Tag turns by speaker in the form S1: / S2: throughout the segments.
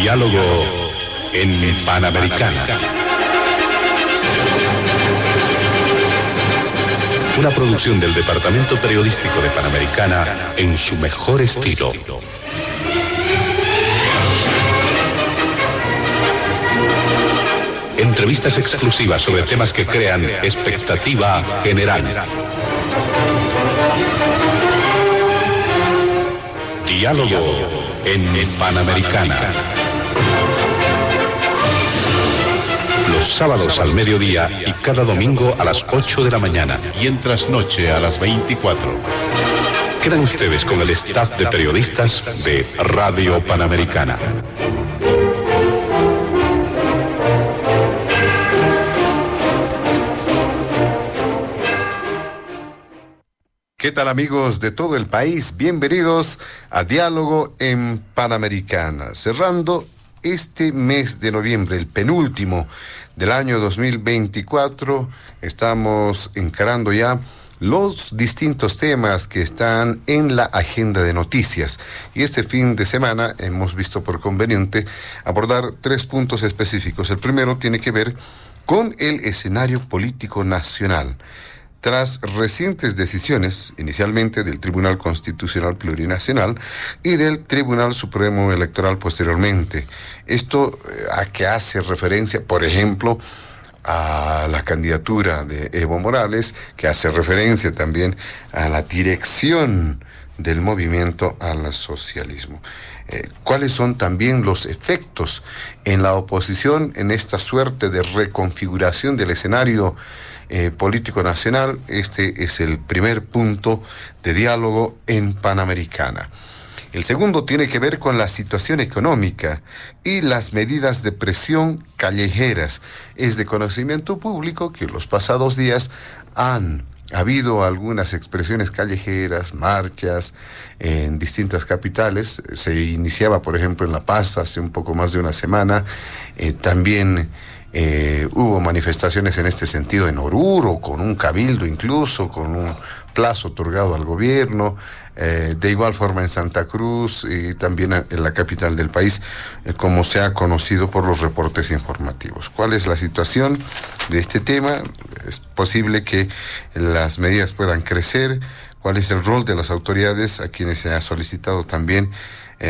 S1: Diálogo en Panamericana. Una producción del Departamento Periodístico de Panamericana en su mejor estilo. Entrevistas exclusivas sobre temas que crean expectativa general. Diálogo en Panamericana. Los sábados al mediodía y cada domingo a las 8 de la mañana.
S2: Y en trasnoche a las 24.
S1: Quedan ustedes con el staff de periodistas de Radio Panamericana.
S3: ¿Qué tal, amigos de todo el país? Bienvenidos a Diálogo en Panamericana. Cerrando este mes de noviembre, el penúltimo del año 2024, estamos encarando ya los distintos temas que están en la agenda de noticias. Y este fin de semana hemos visto por conveniente abordar 3 puntos específicos. El primero tiene que ver con el escenario político nacional. Tras recientes decisiones, inicialmente del Tribunal Constitucional Plurinacional y del Tribunal Supremo Electoral posteriormente. Esto a que hace referencia, por ejemplo, a la candidatura de Evo Morales, que hace referencia también a la dirección del movimiento al socialismo. ¿Cuáles son también los efectos en la oposición en esta suerte de reconfiguración del escenario político nacional? Este es el primer punto de diálogo en Panamericana. El segundo tiene que ver con la situación económica y las medidas de presión callejeras. Es de conocimiento público que en los pasados días ha habido algunas expresiones callejeras, marchas en distintas capitales. Se iniciaba, por ejemplo, en La Paz hace un poco más de una semana. También hubo manifestaciones en este sentido en Oruro, con un cabildo incluso, con un plazo otorgado al gobierno. De igual forma en Santa Cruz y también en la capital del país, como se ha conocido por los reportes informativos. ¿Cuál es la situación de este tema? Es posible que las medidas puedan crecer. ¿Cuál es el rol de las autoridades a quienes se ha solicitado también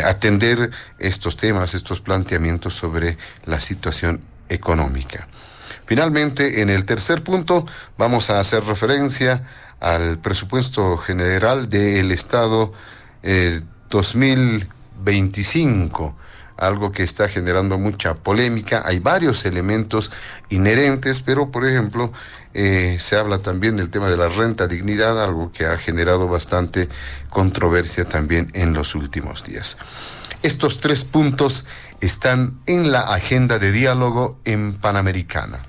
S3: atender estos temas, estos planteamientos sobre la situación económica? Finalmente, en el tercer punto, vamos a hacer referencia al presupuesto general del Estado 2025, algo que está generando mucha polémica. Hay varios elementos inherentes, pero por ejemplo se habla también del tema de la renta dignidad, algo que ha generado bastante controversia también en los últimos días. Estos 3 puntos están en la agenda de diálogo en Panamericana.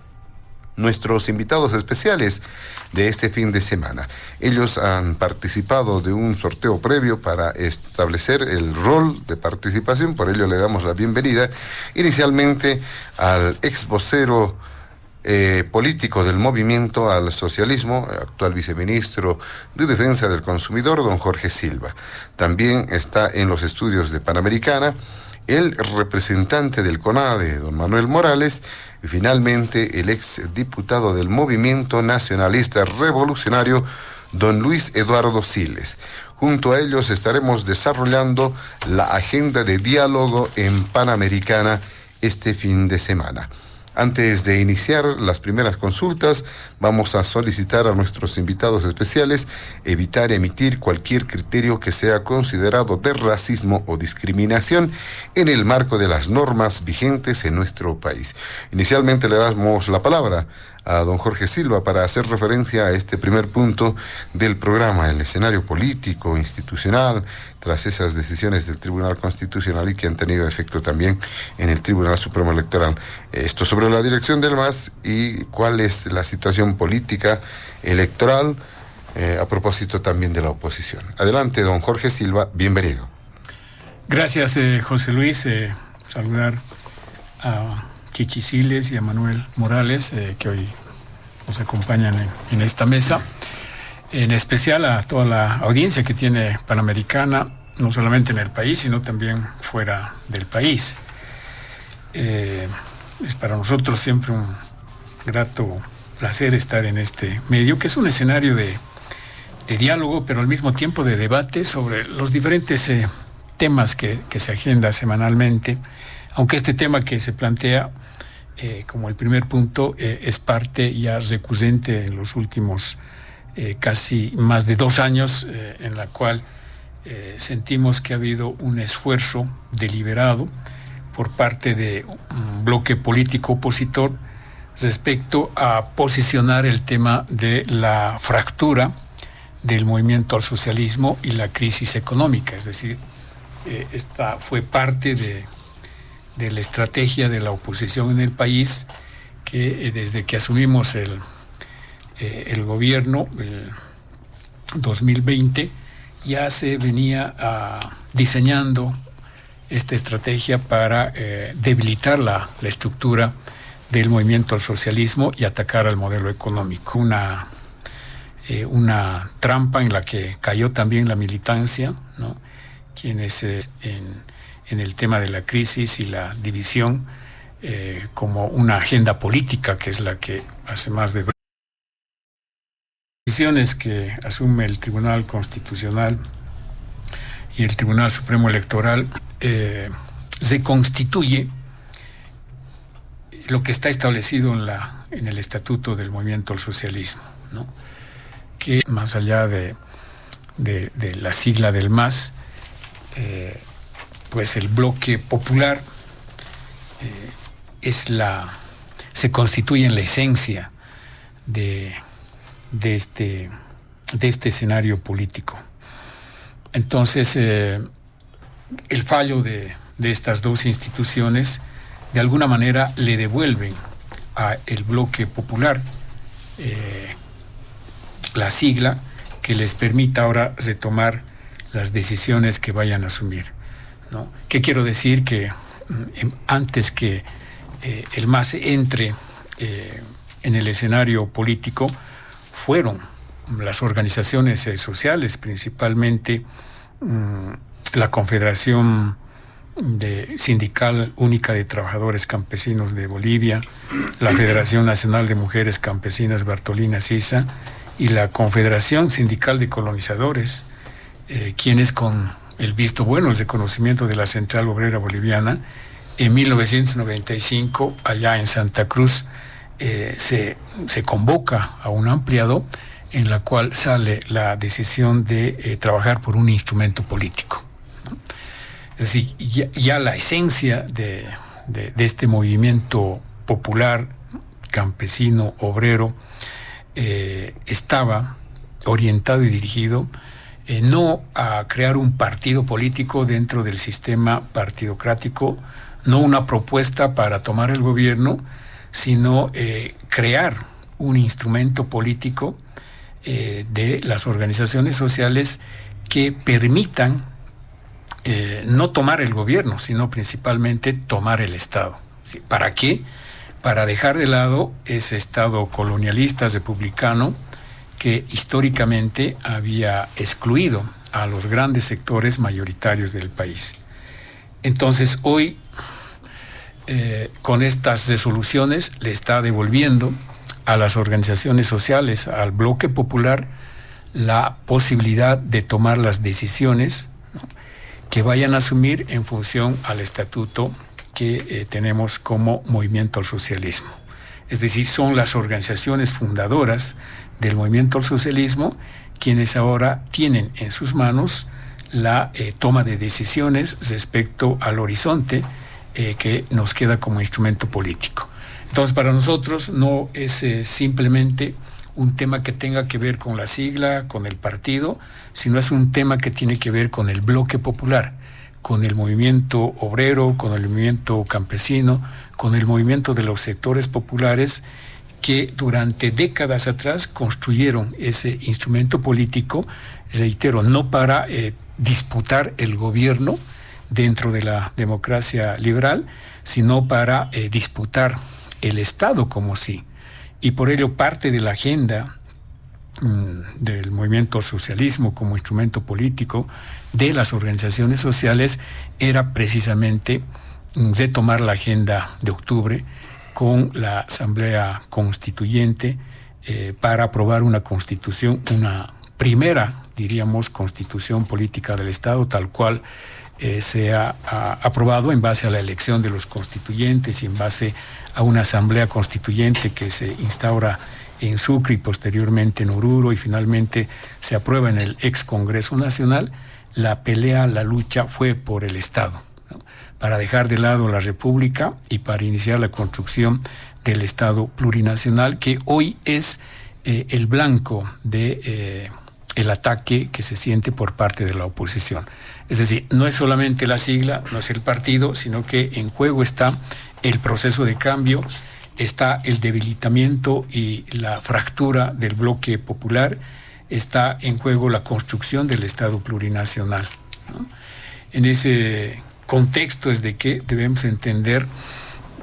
S3: Nuestros invitados especiales de este fin de semana. Ellos han participado de un sorteo previo para establecer el rol de participación, por ello le damos la bienvenida inicialmente al ex vocero político del movimiento al socialismo, actual viceministro de Defensa del Consumidor, don Jorge Silva. También está en los estudios de Panamericana el representante del CONADE, don Manuel Morales, y finalmente el ex diputado del Movimiento Nacionalista Revolucionario, don Luis Eduardo Siles. Junto a ellos estaremos desarrollando la agenda de diálogo en Panamericana este fin de semana. Antes de iniciar las primeras consultas, vamos a solicitar a nuestros invitados especiales evitar emitir cualquier criterio que sea considerado de racismo o discriminación en el marco de las normas vigentes en nuestro país. Inicialmente le damos la palabra a don Jorge Silva para hacer referencia a este primer punto del programa, el escenario político, institucional, tras esas decisiones del Tribunal Constitucional y que han tenido efecto también en el Tribunal Supremo Electoral. Esto sobre la dirección del MAS y cuál es la situación política electoral a propósito también de la oposición. Adelante, don Jorge Silva, bienvenido.
S4: Gracias, José Luis. Saludar a Chichi Siles y a Manuel Morales, que hoy nos acompañan en esta mesa. En especial a toda la audiencia que tiene Panamericana, no solamente en el país, sino también fuera del país. Es para nosotros siempre un grato placer estar en este medio, que es un escenario de diálogo, pero al mismo tiempo de debate sobre los diferentes temas que se agenda semanalmente, aunque este tema que se plantea como el primer punto es parte ya recurrente en los últimos casi más de 2 años, en la cual sentimos que ha habido un esfuerzo deliberado por parte de un bloque político opositor respecto a posicionar el tema de la fractura del movimiento al socialismo y la crisis económica. Es decir, esta fue parte de la estrategia de la oposición en el país, que desde que asumimos el gobierno, el 2020, ya se venía diseñando esta estrategia para debilitar la estructura del movimiento al socialismo y atacar al modelo económico. Una trampa en la que cayó también la militancia, ¿no? Quienes en el tema de la crisis y la división como una agenda política, que es la que hace más de 2 decisiones que asume el Tribunal Constitucional y el Tribunal Supremo Electoral, se constituye lo que está establecido en el Estatuto del Movimiento al Socialismo, ¿no? Que más allá de la sigla del MAS, pues el bloque popular se constituye en la esencia de este escenario político. Entonces, el fallo de estas 2 instituciones de alguna manera le devuelven a el bloque popular la sigla que les permita ahora retomar las decisiones que vayan a asumir, ¿no? ¿Qué quiero decir? Que antes que el MAS entre en el escenario político, fueron las organizaciones sociales, principalmente la Confederación Sindical Única de Trabajadores Campesinos de Bolivia, la Federación Nacional de Mujeres Campesinas Bartolina Sisa y la Confederación Sindical de Colonizadores, quienes con el visto bueno, el reconocimiento de la Central Obrera Boliviana, en 1995, allá en Santa Cruz, se convoca a un ampliado en la cual sale la decisión de trabajar por un instrumento político, ¿no? Es decir, ya la esencia de este movimiento popular, campesino, obrero, estaba orientado y dirigido no a crear un partido político dentro del sistema partidocrático, no una propuesta para tomar el gobierno, sino crear un instrumento político de las organizaciones sociales que permitan no tomar el gobierno, sino principalmente tomar el Estado. ¿Sí? ¿Para qué? Para dejar de lado ese Estado colonialista republicano que históricamente había excluido a los grandes sectores mayoritarios del país. Entonces, hoy, con estas resoluciones, le está devolviendo a las organizaciones sociales, al bloque popular, la posibilidad de tomar las decisiones, ¿no?, que vayan a asumir en función al estatuto que tenemos como Movimiento al Socialismo. Es decir, son las organizaciones fundadoras del Movimiento al Socialismo quienes ahora tienen en sus manos la toma de decisiones respecto al horizonte que nos queda como instrumento político. Entonces, para nosotros no es simplemente un tema que tenga que ver con la sigla, con el partido, sino es un tema que tiene que ver con el bloque popular, con el movimiento obrero, con el movimiento campesino, con el movimiento de los sectores populares que durante décadas atrás construyeron ese instrumento político, reitero, no para disputar el gobierno dentro de la democracia liberal, sino para disputar el Estado como sí. Y por ello parte de la agenda del movimiento socialismo como instrumento político de las organizaciones sociales era precisamente retomar la agenda de octubre con la Asamblea Constituyente para aprobar una constitución, una primera, diríamos, constitución política del Estado, tal cual sea aprobado en base a la elección de los constituyentes y en base a una Asamblea Constituyente que se instaura en Sucre y posteriormente en Oruro y finalmente se aprueba en el ex Congreso Nacional. La pelea, la lucha fue por el Estado, ¿no? Para dejar de lado la República y para iniciar la construcción del Estado plurinacional, que hoy es el blanco de el ataque que se siente por parte de la oposición. Es decir, no es solamente la sigla, no es el partido, sino que en juego está el proceso de cambio, está el debilitamiento y la fractura del bloque popular, está en juego la construcción del Estado plurinacional, ¿no? En ese contexto es de que debemos entender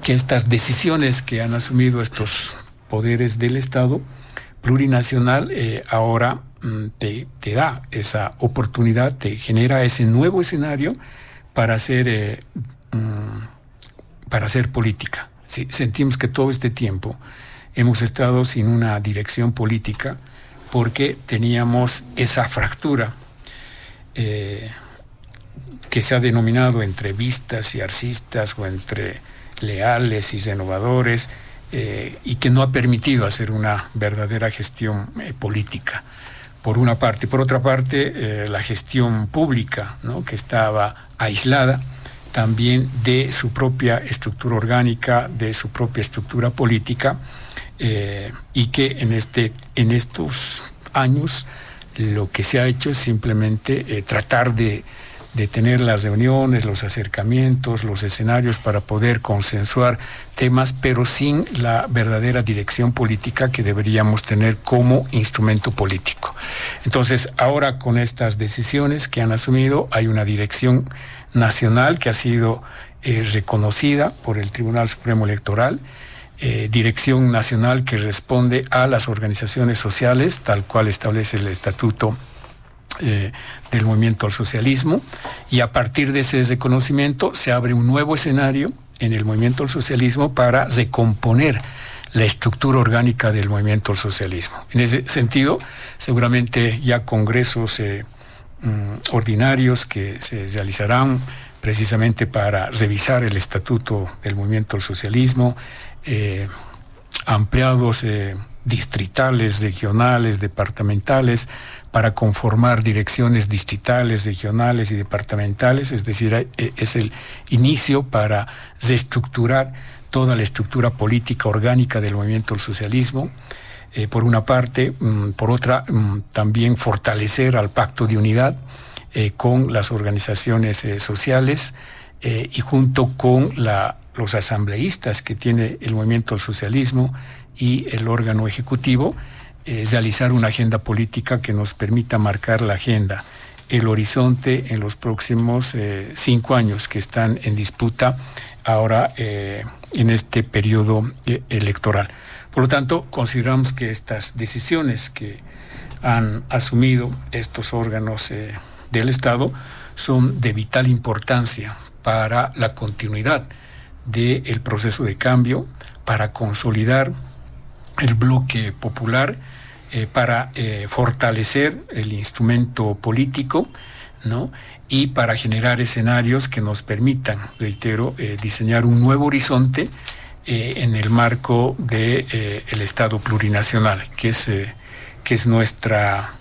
S4: que estas decisiones que han asumido estos poderes del Estado plurinacional ahora te da esa oportunidad, te genera ese nuevo escenario para hacer política. Sí, sentimos que todo este tiempo hemos estado sin una dirección política porque teníamos esa fractura que se ha denominado entre vistas y arcistas o entre leales y renovadores y que no ha permitido hacer una verdadera gestión política. Por una parte. Por otra parte, la gestión pública, ¿no?, que estaba aislada también de su propia estructura orgánica, de su propia estructura política, y que en estos años lo que se ha hecho es simplemente tratar de tener las reuniones, los acercamientos, los escenarios para poder consensuar temas, pero sin la verdadera dirección política que deberíamos tener como instrumento político. Entonces, ahora con estas decisiones que han asumido, hay una dirección nacional que ha sido reconocida por el Tribunal Supremo Electoral, dirección nacional que responde a las organizaciones sociales, tal cual establece el Estatuto del Movimiento al Socialismo, y a partir de ese reconocimiento se abre un nuevo escenario en el Movimiento al Socialismo para recomponer la estructura orgánica del Movimiento al Socialismo. En ese sentido, seguramente ya congresos ordinarios que se realizarán precisamente para revisar el Estatuto del Movimiento al Socialismo, ampliados distritales, regionales, departamentales, para conformar direcciones distritales, regionales y departamentales, es decir, es el inicio para reestructurar toda la estructura política orgánica del movimiento al socialismo, por una parte. Por otra, también fortalecer al Pacto de Unidad con las organizaciones sociales y junto con los asambleístas que tiene el movimiento al socialismo y el órgano ejecutivo, realizar una agenda política que nos permita marcar la agenda, el horizonte en los próximos 5 años que están en disputa ahora en este periodo electoral. Por lo tanto, consideramos que estas decisiones que han asumido estos órganos del Estado son de vital importancia para la continuidad del proceso de cambio, para consolidar el bloque popular, para fortalecer el instrumento político, ¿no?, y para generar escenarios que nos permitan, reitero, diseñar un nuevo horizonte en el marco de el Estado plurinacional, que es nuestra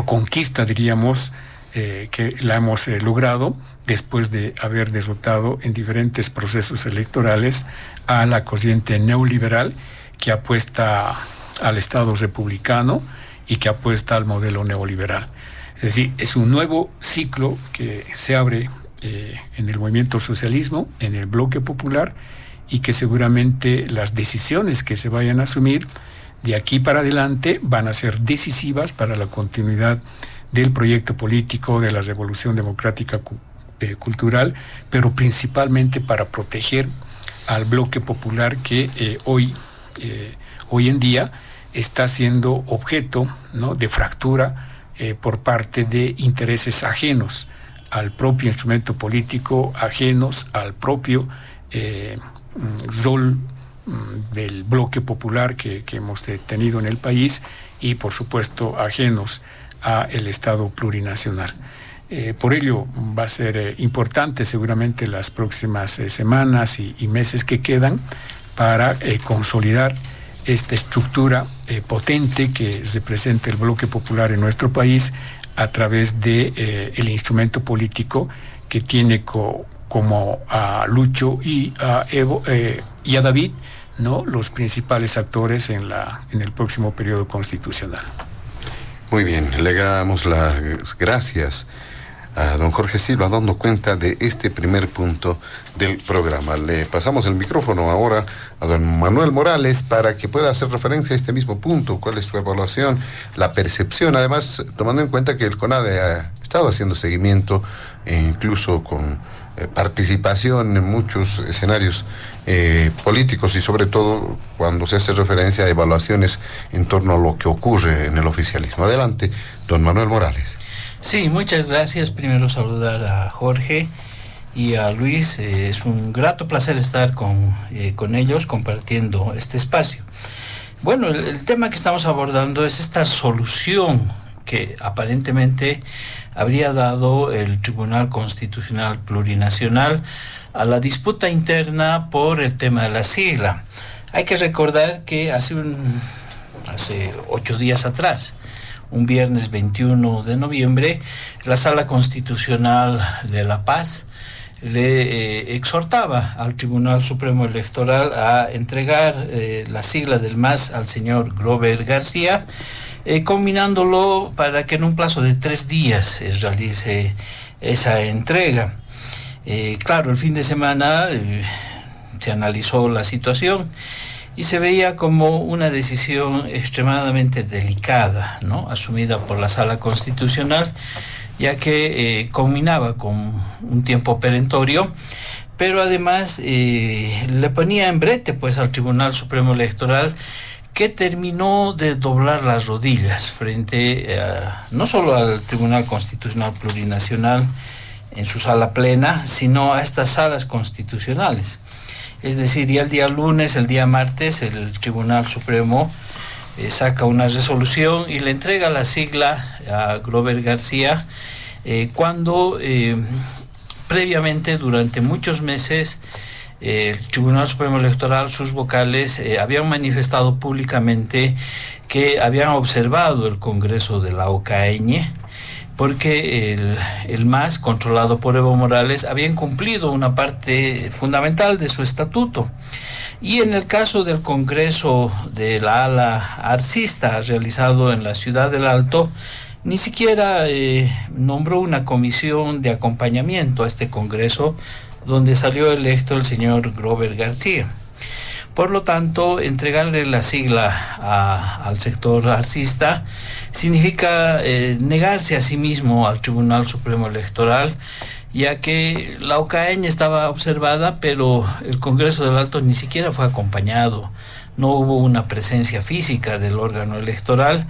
S4: conquista, diríamos, que la hemos logrado después de haber derrotado en diferentes procesos electorales a la corriente neoliberal que apuesta al Estado republicano y que apuesta al modelo neoliberal. Es decir, es un nuevo ciclo que se abre en el movimiento socialismo, en el bloque popular, y que seguramente las decisiones que se vayan a asumir de aquí para adelante van a ser decisivas para la continuidad del proyecto político, de la revolución democrática cultural, pero principalmente para proteger al bloque popular que hoy en día está siendo objeto, ¿no?, de fractura por parte de intereses ajenos al propio instrumento político, ajenos al propio rol del bloque popular que hemos tenido en el país y, por supuesto, ajenos a el Estado plurinacional. Por ello va a ser importante seguramente las próximas semanas y meses que quedan para consolidar esta estructura potente que representa el bloque popular en nuestro país a través de el instrumento político que tiene como a Lucho y a Evo y a David, ¿no?, los principales actores en el próximo periodo constitucional.
S3: Muy bien, le damos las gracias a don Jorge Silva dando cuenta de este primer punto del programa. Le pasamos el micrófono ahora a don Manuel Morales para que pueda hacer referencia a este mismo punto. ¿Cuál es su evaluación, la percepción? Además, tomando en cuenta que el CONADE ha estado haciendo seguimiento, incluso con participación en muchos escenarios políticos y sobre todo cuando se hace referencia a evaluaciones en torno a lo que ocurre en el oficialismo. Adelante, don Manuel Morales.
S5: Sí, muchas gracias. Primero saludar a Jorge y a Luis. Es un grato placer estar con ellos compartiendo este espacio. Bueno, el tema que estamos abordando es esta solución que aparentemente habría dado el Tribunal Constitucional Plurinacional a la disputa interna por el tema de la sigla. Hay que recordar que hace 8 días atrás, un viernes 21 de noviembre, la Sala Constitucional de La Paz le exhortaba al Tribunal Supremo Electoral a entregar la sigla del MAS al señor Grover García, combinándolo para que en un plazo de 3 días realice esa entrega. Claro, el fin de semana se analizó la situación y se veía como una decisión extremadamente delicada, ¿no?, asumida por la Sala Constitucional, ya que combinaba con un tiempo perentorio, pero además le ponía en brete pues al Tribunal Supremo Electoral, que terminó de doblar las rodillas frente no solo al Tribunal Constitucional Plurinacional en su sala plena, sino a estas salas constitucionales. Es decir, ya el día lunes, el día martes, el Tribunal Supremo saca una resolución y le entrega la sigla a Grover García, cuando previamente, durante muchos meses, el Tribunal Supremo Electoral, sus vocales, habían manifestado públicamente que habían observado el Congreso de la OCAeñe, porque el MAS, controlado por Evo Morales, había incumplido una parte fundamental de su estatuto. Y en el caso del Congreso de la ala arcista, realizado en la ciudad del Alto, ni siquiera nombró una comisión de acompañamiento a este Congreso, donde salió electo el señor Grover García. Por lo tanto, entregarle la sigla al sector arcista significa negarse a sí mismo al Tribunal Supremo Electoral, ya que la OCAeñe estaba observada, pero el Congreso del Alto ni siquiera fue acompañado. No hubo una presencia física del órgano electoral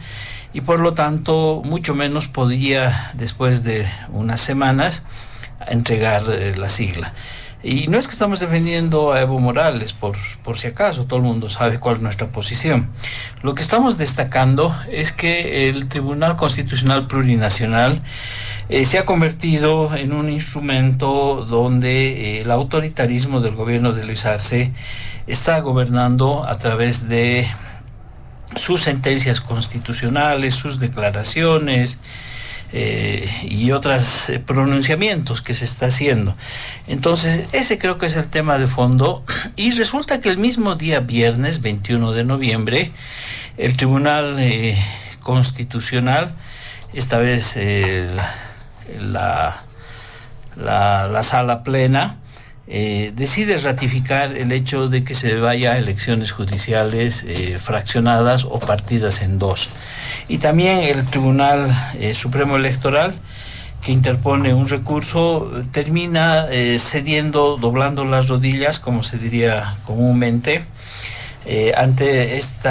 S5: y por lo tanto mucho menos podía, después de unas semanas, entregar la sigla. Y no es que estamos defendiendo a Evo Morales, por si acaso, todo el mundo sabe cuál es nuestra posición. Lo que estamos destacando es que el Tribunal Constitucional Plurinacional se ha convertido en un instrumento donde el autoritarismo del gobierno de Luis Arce está gobernando a través de sus sentencias constitucionales, sus declaraciones, y otros pronunciamientos que se está haciendo. Entonces, ese creo que es el tema de fondo. Y resulta que el mismo día viernes 21 de noviembre, el Tribunal Constitucional, esta vez la sala plena, decide ratificar el hecho de que se vaya a elecciones judiciales fraccionadas o partidas en 2. Y también el Tribunal Supremo Electoral, que interpone un recurso, termina cediendo, doblando las rodillas, como se diría comúnmente, ante este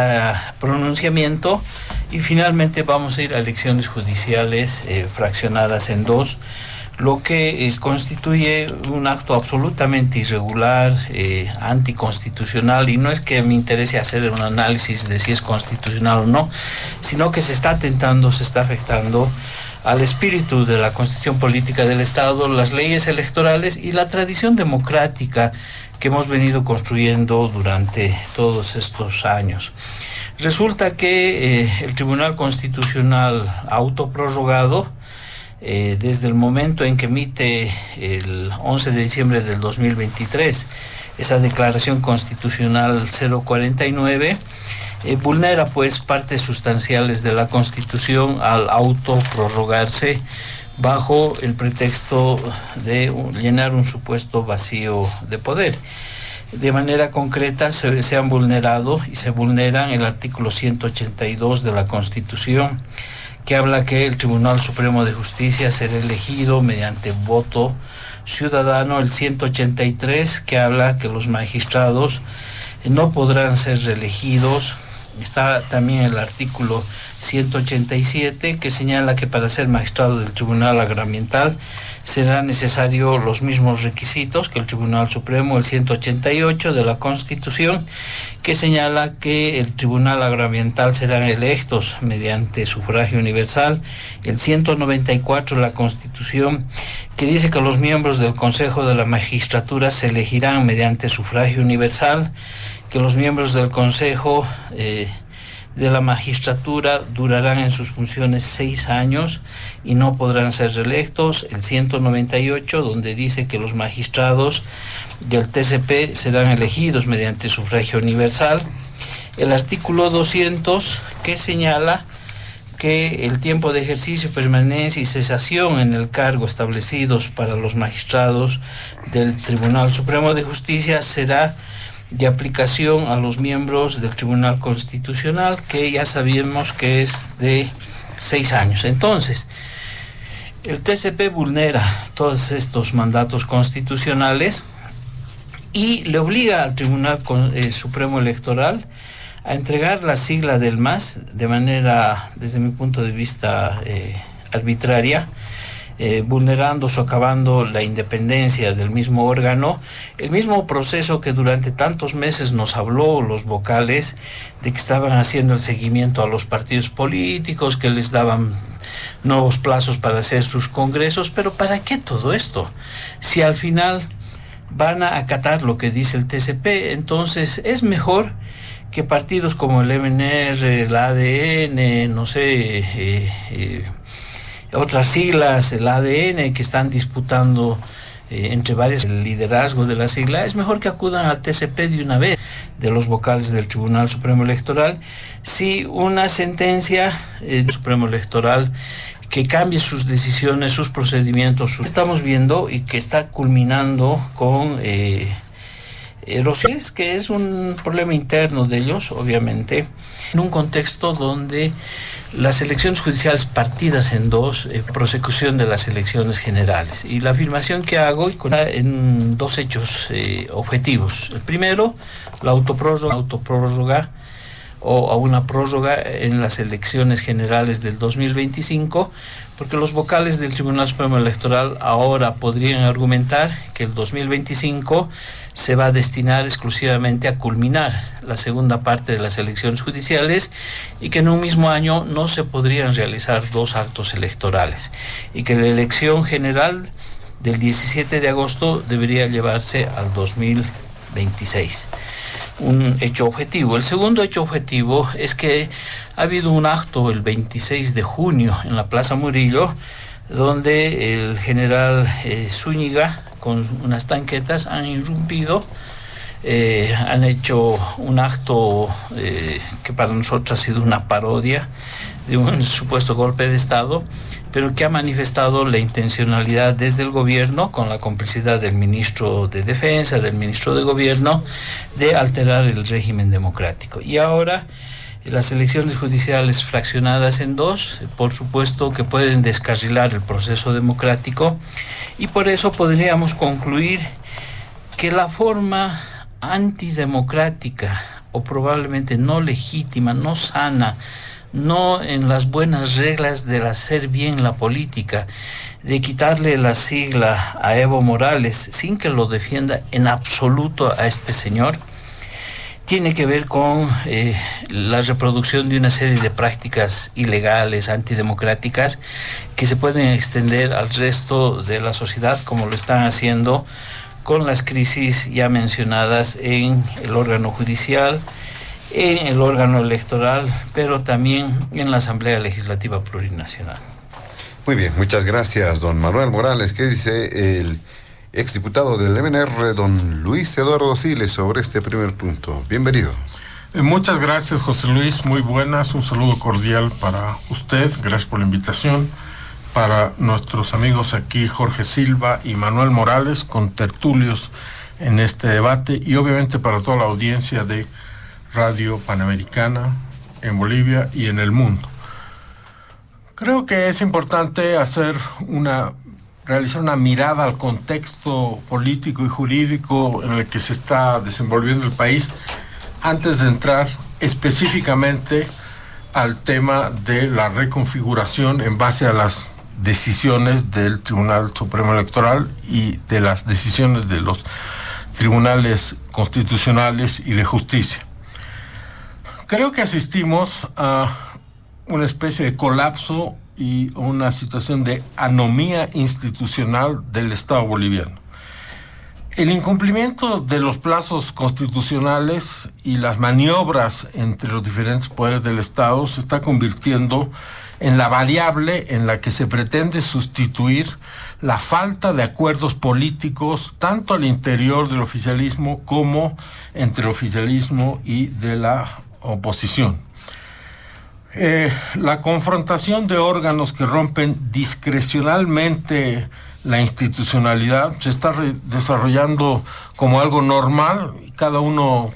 S5: pronunciamiento, y finalmente vamos a ir a elecciones judiciales fraccionadas en 2, lo que constituye un acto absolutamente irregular, anticonstitucional, y no es que me interese hacer un análisis de si es constitucional o no, sino que se está afectando al espíritu de la Constitución Política del Estado, las leyes electorales y la tradición democrática que hemos venido construyendo durante todos estos años. Resulta que el Tribunal Constitucional autoprorrogado, desde el momento en que emite el 11 de diciembre del 2023 esa declaración constitucional 049, vulnera pues partes sustanciales de la Constitución al autoprorrogarse bajo el pretexto de llenar un supuesto vacío de poder. De manera concreta se han vulnerado y se vulneran el artículo 182 de la Constitución, que habla que el Tribunal Supremo de Justicia será elegido mediante voto ciudadano, el 183, que habla que los magistrados no podrán ser reelegidos. Está también el artículo 187, que señala que para ser magistrado del Tribunal Agroambiental será necesario los mismos requisitos que el Tribunal Supremo, el 188 de la Constitución, que señala que el Tribunal Agroambiental serán electos mediante sufragio universal, el 194 de la Constitución, que dice que los miembros del Consejo de la Magistratura se elegirán mediante sufragio universal, que los miembros del Consejo de la Magistratura durarán en sus funciones 6 años y no podrán ser reelectos, el 198, donde dice que los magistrados del TCP serán elegidos mediante sufragio universal, el artículo 200, que señala que el tiempo de ejercicio, permanencia y cesación en el cargo establecidos para los magistrados del Tribunal Supremo de Justicia será de aplicación a los miembros del Tribunal Constitucional, que ya sabemos que es de 6 años. Entonces, el TCP vulnera todos estos mandatos constitucionales y le obliga al Tribunal Supremo Electoral a entregar la sigla del MAS de manera, desde mi punto de vista, arbitraria, vulnerando, socavando la independencia del mismo órgano, el mismo proceso que durante tantos meses nos habló los vocales de que estaban haciendo el seguimiento a los partidos políticos, que les daban nuevos plazos para hacer sus congresos. Pero ¿para qué todo esto? Si al final van a acatar lo que dice el TCP, entonces es mejor que partidos como el MNR, el ADN, no sé, otras siglas, el ADN, que están disputando entre varios el liderazgo de la sigla, es mejor que acudan al TCP de una vez, de los vocales del Tribunal Supremo Electoral, si una sentencia del Supremo Electoral que cambie sus decisiones, sus procedimientos, estamos viendo y que está culminando con Rosales, que es un problema interno de ellos, obviamente, en un contexto donde las elecciones judiciales partidas en dos, prosecución de las elecciones generales. Y la afirmación que hago en 2 hechos objetivos. El primero, la autoprórroga o a una prórroga en las elecciones generales del 2025, porque los vocales del Tribunal Supremo Electoral ahora podrían argumentar que el 2025 se va a destinar exclusivamente a culminar la segunda parte de las elecciones judiciales y que en un mismo año no se podrían realizar 2 actos electorales y que la elección general del 17 de agosto debería llevarse al 2026. Un hecho objetivo. El segundo hecho objetivo es que ha habido un acto el 26 de junio en la Plaza Murillo, donde el general Zúñiga con unas tanquetas han irrumpido, han hecho un acto que para nosotros ha sido una parodia de un supuesto golpe de Estado, pero que ha manifestado la intencionalidad desde el gobierno, con la complicidad del ministro de Defensa, del ministro de Gobierno, de alterar el régimen democrático. Y ahora las elecciones judiciales fraccionadas en 2, por supuesto que pueden descarrilar el proceso democrático, y por eso podríamos concluir que la forma antidemocrática o probablemente no legítima, no sana, no en las buenas reglas del hacer bien la política, de quitarle la sigla a Evo Morales sin que lo defienda en absoluto a este señor, tiene que ver con la reproducción de una serie de prácticas ilegales, antidemocráticas, que se pueden extender al resto de la sociedad, como lo están haciendo con las crisis ya mencionadas en el órgano judicial, en el órgano electoral, pero también en la Asamblea Legislativa Plurinacional.
S3: Muy bien, muchas gracias, don Manuel Morales. ¿Qué dice el exdiputado del MNR, don Luis Eduardo Siles, sobre este primer punto? Bienvenido.
S6: Muchas gracias, José Luis. Muy buenas. Un saludo cordial para usted. Gracias por la invitación. Para nuestros amigos aquí, Jorge Silva y Manuel Morales, con tertulios en este debate, y obviamente para toda la audiencia de Radio Panamericana en Bolivia y en el mundo. Creo que es importante realizar una mirada al contexto político y jurídico en el que se está desenvolviendo el país antes de entrar específicamente al tema de la reconfiguración en base a las decisiones del Tribunal Supremo Electoral y de las decisiones de los tribunales constitucionales y de justicia. Creo que asistimos a una especie de colapso y una situación de anomía institucional del Estado boliviano. El incumplimiento de los plazos constitucionales y las maniobras entre los diferentes poderes del Estado se está convirtiendo en la variable en la que se pretende sustituir la falta de acuerdos políticos tanto al interior del oficialismo como entre el oficialismo y de la oposición. La confrontación de órganos que rompen discrecionalmente la institucionalidad se está desarrollando como algo normal. Cada uno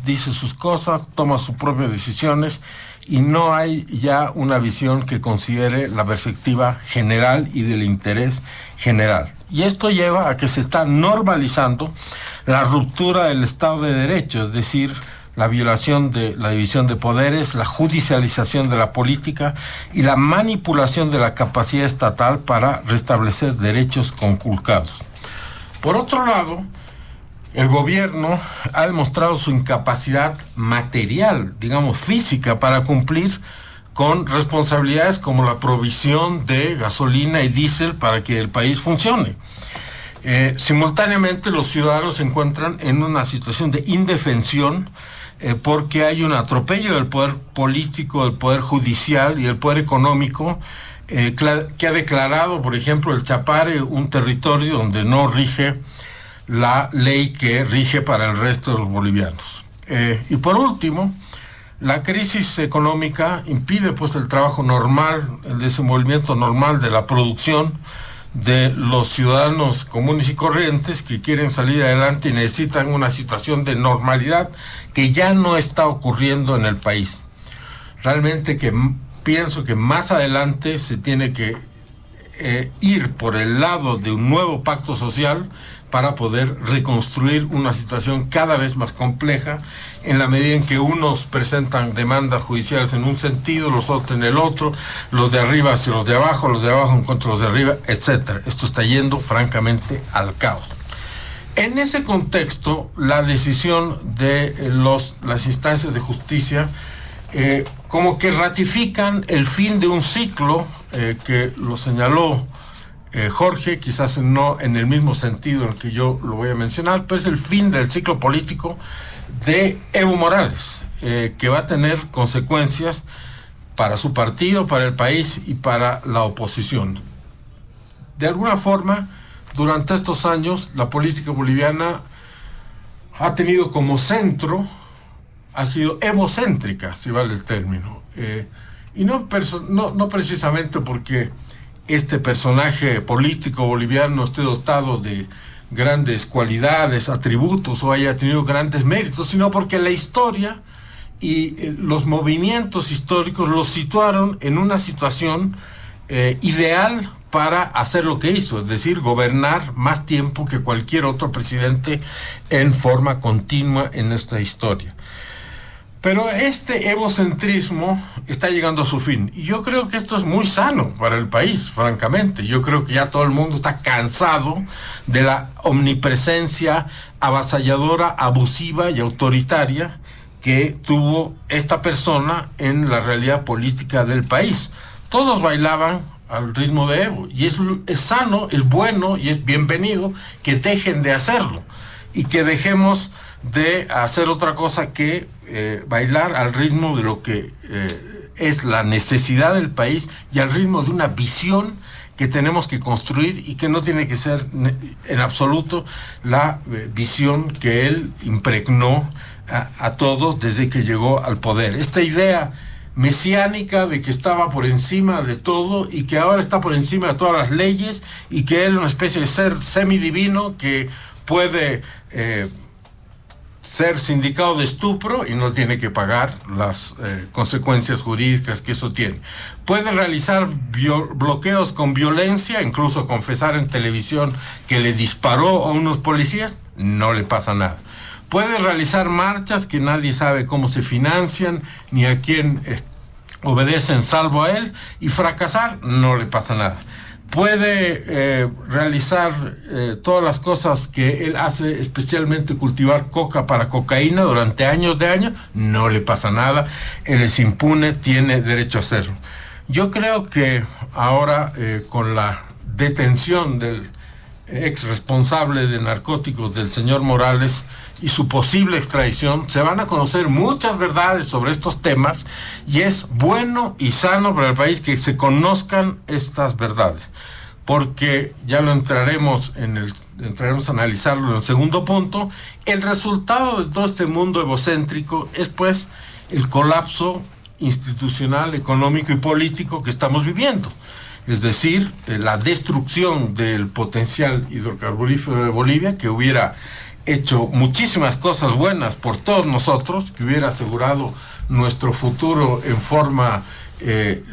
S6: dice sus cosas, toma sus propias decisiones y no hay ya una visión que considere la perspectiva general y del interés general. Y esto lleva a que se está normalizando la ruptura del Estado de Derecho, es decir, la violación de la división de poderes, la judicialización de la política y la manipulación de la capacidad estatal para restablecer derechos conculcados. Por otro lado, el gobierno ha demostrado su incapacidad material, digamos física, para cumplir con responsabilidades como la provisión de gasolina y diésel para que el país funcione. Simultáneamente, los ciudadanos se encuentran en una situación de indefensión porque hay un atropello del poder político, del poder judicial y del poder económico que ha declarado, por ejemplo, el Chapare un territorio donde no rige la ley que rige para el resto de los bolivianos. Y por último, la crisis económica impide pues el trabajo normal, el desenvolvimiento normal de la producción de los ciudadanos comunes y corrientes que quieren salir adelante y necesitan una situación de normalidad que ya no está ocurriendo en el país. Realmente pienso que más adelante se tiene que ir por el lado de un nuevo pacto social para poder reconstruir una situación cada vez más compleja, en la medida en que unos presentan demandas judiciales en un sentido, los otros en el otro, los de arriba hacia los de abajo en contra de los de arriba, etc. Esto está yendo francamente al caos. En ese contexto, la decisión de las instancias de justicia como que ratifican el fin de un ciclo que lo señaló Jorge, quizás no en el mismo sentido en el que yo lo voy a mencionar, pero es el fin del ciclo político de Evo Morales, que va a tener consecuencias para su partido, para el país y para la oposición. De alguna forma, durante estos años, la política boliviana ha tenido como centro, ha sido evocéntrica, si vale el término, y no precisamente porque este personaje político boliviano esté dotado de grandes cualidades, atributos o haya tenido grandes méritos, sino porque la historia y los movimientos históricos los situaron en una situación ideal para hacer lo que hizo, es decir, gobernar más tiempo que cualquier otro presidente en forma continua en esta historia. Pero este egocentrismo está llegando a su fin. Y yo creo que esto es muy sano para el país, francamente. Yo creo que ya todo el mundo está cansado de la omnipresencia avasalladora, abusiva y autoritaria que tuvo esta persona en la realidad política del país. Todos bailaban al ritmo de Evo. Y es sano, es bueno y es bienvenido que dejen de hacerlo. Y que dejemos de hacer otra cosa que bailar al ritmo de lo que es la necesidad del país y al ritmo de una visión que tenemos que construir y que no tiene que ser en absoluto la visión que él impregnó a todos desde que llegó al poder. Esta idea mesiánica de que estaba por encima de todo y que ahora está por encima de todas las leyes y que él es una especie de ser semidivino que puede ser sindicado de estupro y no tiene que pagar las consecuencias jurídicas que eso tiene. Puede realizar bloqueos con violencia, incluso confesar en televisión que le disparó a unos policías, no le pasa nada. Puede realizar marchas que nadie sabe cómo se financian ni a quién obedecen salvo a él, y fracasar, no le pasa nada. Puede realizar todas las cosas que él hace, especialmente cultivar coca para cocaína durante años de años, no le pasa nada, él es impune, tiene derecho a hacerlo. Yo creo que ahora con la detención del ex responsable de narcóticos del señor Morales y su posible extradición, se van a conocer muchas verdades sobre estos temas y es bueno y sano para el país que se conozcan estas verdades, porque ya lo entraremos a analizarlo en el segundo punto. El resultado de todo este mundo egocéntrico es pues el colapso institucional, económico y político que estamos viviendo. Es decir, la destrucción del potencial hidrocarburífero de Bolivia, que hubiera hecho muchísimas cosas buenas por todos nosotros, que hubiera asegurado nuestro futuro en forma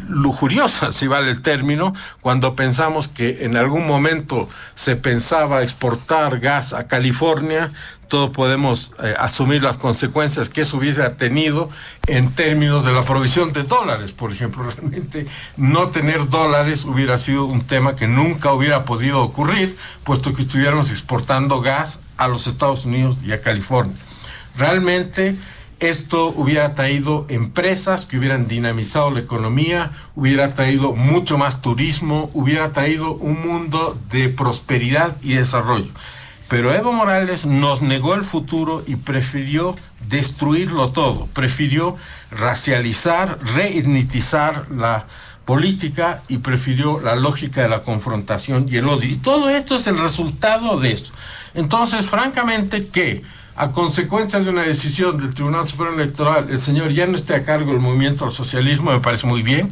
S6: lujuriosa, si vale el término, cuando pensamos que en algún momento se pensaba exportar gas a California. Todos podemos asumir las consecuencias que eso hubiese tenido en términos de la provisión de dólares, por ejemplo. Realmente no tener dólares hubiera sido un tema que nunca hubiera podido ocurrir, puesto que estuviéramos exportando gas a los Estados Unidos y a California. Realmente esto hubiera traído empresas que hubieran dinamizado la economía, hubiera traído mucho más turismo, hubiera traído un mundo de prosperidad y desarrollo. Pero Evo Morales nos negó el futuro y prefirió destruirlo todo, prefirió racializar, reetnitizar la política y prefirió la lógica de la confrontación y el odio. Y todo esto es el resultado de eso. Entonces, francamente, que a consecuencia de una decisión del Tribunal Supremo Electoral, el señor ya no esté a cargo del movimiento al socialismo, me parece muy bien,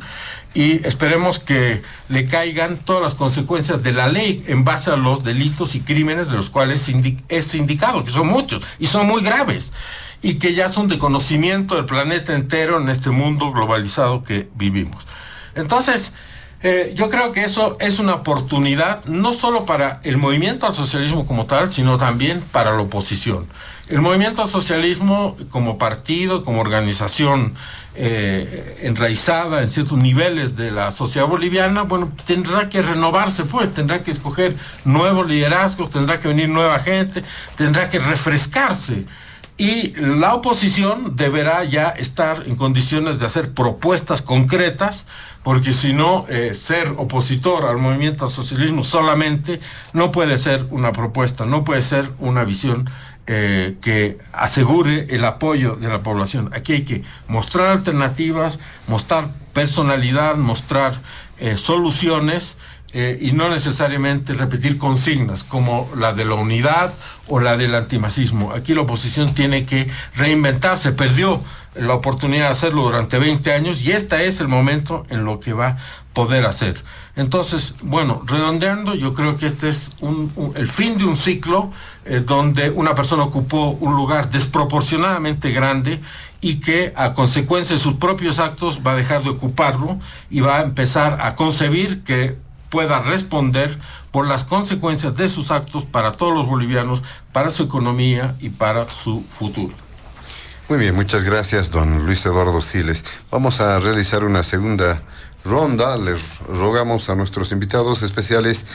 S6: y esperemos que le caigan todas las consecuencias de la ley en base a los delitos y crímenes de los cuales es sindicado, que son muchos y son muy graves, y que ya son de conocimiento del planeta entero en este mundo globalizado que vivimos. Entonces, yo creo que eso es una oportunidad no solo para el movimiento al socialismo como tal, sino también para la oposición. El movimiento al socialismo como partido, como organización enraizada en ciertos niveles de la sociedad boliviana, bueno, tendrá que renovarse, pues, tendrá que escoger nuevos liderazgos, tendrá que venir nueva gente, tendrá que refrescarse. Y la oposición deberá ya estar en condiciones de hacer propuestas concretas, porque si no, ser opositor al movimiento al socialismo solamente no puede ser una propuesta, no puede ser una visión que asegure el apoyo de la población. Aquí hay que mostrar alternativas, mostrar personalidad, mostrar soluciones, y no necesariamente repetir consignas como la de la unidad o la del antimacismo. Aquí la oposición tiene que reinventarse, perdió la oportunidad de hacerlo durante 20 años y este es el momento en lo que va a poder hacer. Entonces, bueno, redondeando, yo creo que este es el fin de un ciclo donde una persona ocupó un lugar desproporcionadamente grande y que a consecuencia de sus propios actos va a dejar de ocuparlo y va a empezar a concebir que pueda responder por las consecuencias de sus actos para todos los bolivianos, para su economía y para su futuro.
S3: Muy bien, muchas gracias, don Luis Eduardo Siles. Vamos a realizar una segunda ronda. Les rogamos a nuestros invitados especiales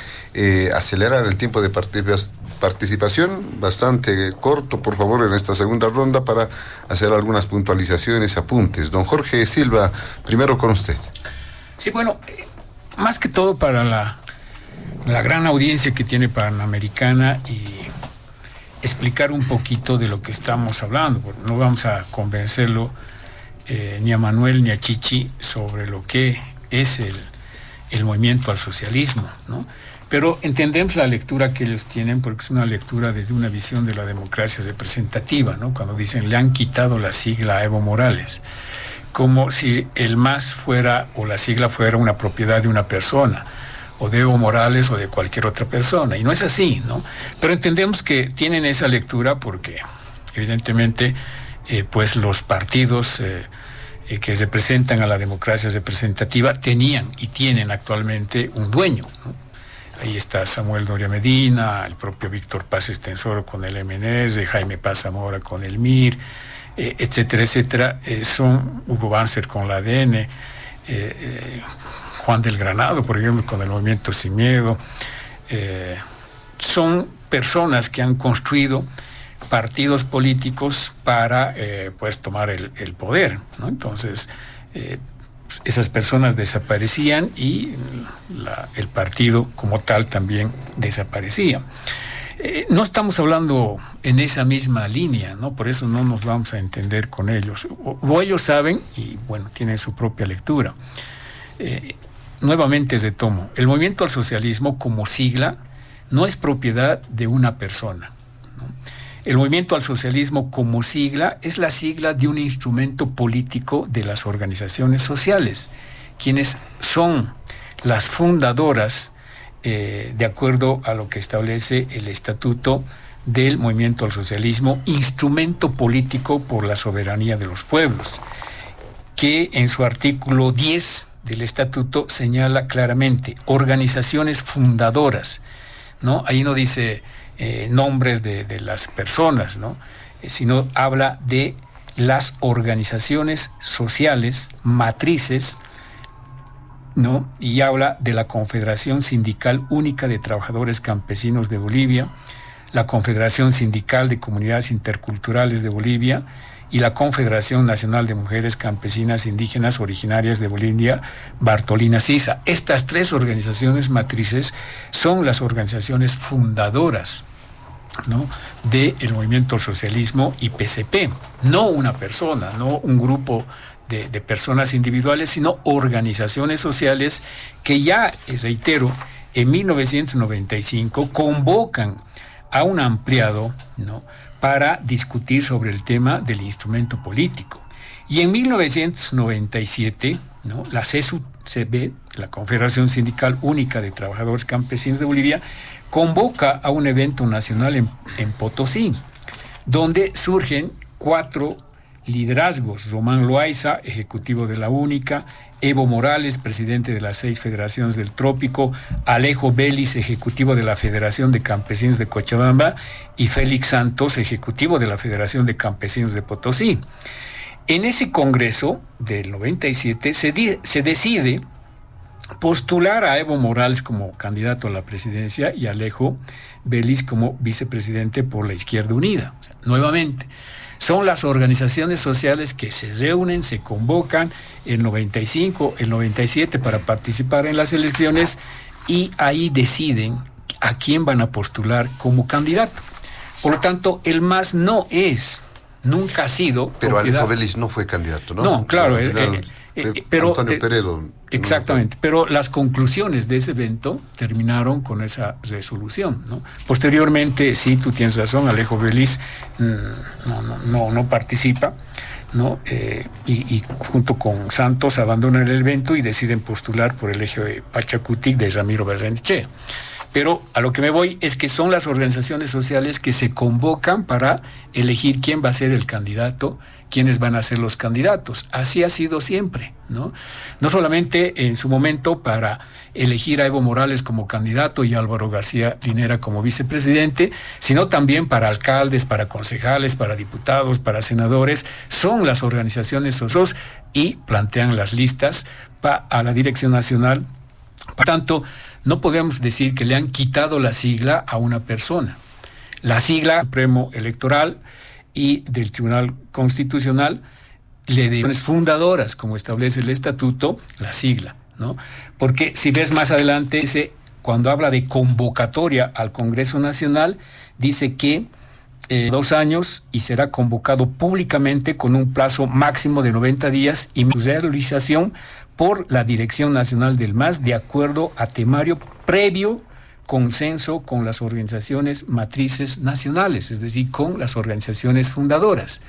S3: acelerar el tiempo de participación, bastante corto, por favor, en esta segunda ronda para hacer algunas puntualizaciones, apuntes. Don Jorge Silva, primero con usted.
S4: Sí, bueno, más que todo para la gran audiencia que tiene Panamericana y explicar un poquito de lo que estamos hablando, porque no vamos a convencerlo ni a Manuel ni a Chichi sobre lo que es el movimiento al socialismo, ¿no? Pero entendemos la lectura que ellos tienen porque es una lectura desde una visión de la democracia representativa, ¿no? Cuando dicen le han quitado la sigla a Evo Morales, como si el MAS fuera o la sigla fuera una propiedad de una persona, o de Evo Morales o de cualquier otra persona, y no es así, ¿no? Pero entendemos que tienen esa lectura porque evidentemente pues los partidos que representan a la democracia representativa tenían y tienen actualmente un dueño, ¿no? Ahí está Samuel Doria Medina, el propio Víctor Paz Estensoro con el MNS, Jaime Paz Zamora con el MIR, etcétera, etcétera. Son Hugo Banzer con la ADN, Juan del Granado, por ejemplo, con el Movimiento Sin Miedo. Son personas que han construido partidos políticos para pues tomar el poder, ¿no? Entonces esas personas desaparecían y el partido como tal también desaparecía. No estamos hablando en esa misma línea, ¿no? Por eso no nos vamos a entender con ellos. O ellos saben y, bueno, tienen su propia lectura. Nuevamente retomo, el movimiento al socialismo como sigla no es propiedad de una persona, ¿no? El movimiento al socialismo como sigla es la sigla de un instrumento político de las organizaciones sociales, quienes son las fundadoras de acuerdo a lo que establece el Estatuto del Movimiento al Socialismo, instrumento político por la soberanía de los pueblos, que en su artículo 10 del Estatuto señala claramente organizaciones fundadoras, ¿no? Ahí no dice nombres de las personas, ¿no? Sino habla de las organizaciones sociales, matrices, ¿no? Y habla de la Confederación Sindical Única de Trabajadores Campesinos de Bolivia, la Confederación Sindical de Comunidades Interculturales de Bolivia y la Confederación Nacional de Mujeres Campesinas Indígenas Originarias de Bolivia, Bartolina Sisa. Estas tres organizaciones matrices son las organizaciones fundadoras, ¿no?, del movimiento socialismo y PCP. No una persona, no un grupo de personas individuales, sino organizaciones sociales que ya, reitero, en 1995 convocan a un ampliado, ¿no?, para discutir sobre el tema del instrumento político. Y en 1997, ¿no?, la CSUCB, la Confederación Sindical Única de Trabajadores Campesinos de Bolivia, convoca a un evento nacional en Potosí, donde surgen 4 liderazgos: Román Loaiza, ejecutivo de la Única; Evo Morales, presidente de las 6 federaciones del Trópico; Alejo Vélez, ejecutivo de la Federación de Campesinos de Cochabamba; y Félix Santos, ejecutivo de la Federación de Campesinos de Potosí. En ese congreso del 97 se decide postular a Evo Morales como candidato a la presidencia y a Alejo Vélez como vicepresidente por la Izquierda Unida. O sea, nuevamente, son las organizaciones sociales que se reúnen, se convocan el 95, el 97 para participar en las elecciones y ahí deciden a quién van a postular como candidato. Por lo tanto, el MAS no es, nunca ha sido
S3: Pero
S4: propiedad.
S3: Alejo Vélez no fue candidato, ¿no?
S4: No, claro. Pero
S3: Antonio Peredo.
S4: Exactamente, pero las conclusiones de ese evento terminaron con esa resolución, ¿no? Posteriormente, sí, tú tienes razón, Alejo Vélez no participa, ¿no? Y junto con Santos abandonan el evento y deciden postular por el eje Pachacutic de Ramiro Barrenechea. Pero a lo que me voy es que son las organizaciones sociales que se convocan para elegir quién va a ser el candidato, quiénes van a ser los candidatos. Así ha sido siempre, ¿no? No solamente en su momento para elegir a Evo Morales como candidato y Álvaro García Linera como vicepresidente, sino también para alcaldes, para concejales, para diputados, para senadores. Son las organizaciones sociales y plantean las listas a la Dirección Nacional. Por tanto, no podemos decir que le han quitado la sigla a una persona. La sigla del Supremo Electoral y del Tribunal Constitucional le dieron fundadoras, como establece el estatuto, la sigla, ¿no? Porque si ves más adelante, dice, cuando habla de convocatoria al Congreso Nacional, dice que 2 años y será convocado públicamente con un plazo máximo de 90 días y su realización por la Dirección Nacional del MAS de acuerdo a temario previo consenso con las organizaciones matrices nacionales, es decir, con las organizaciones fundadoras.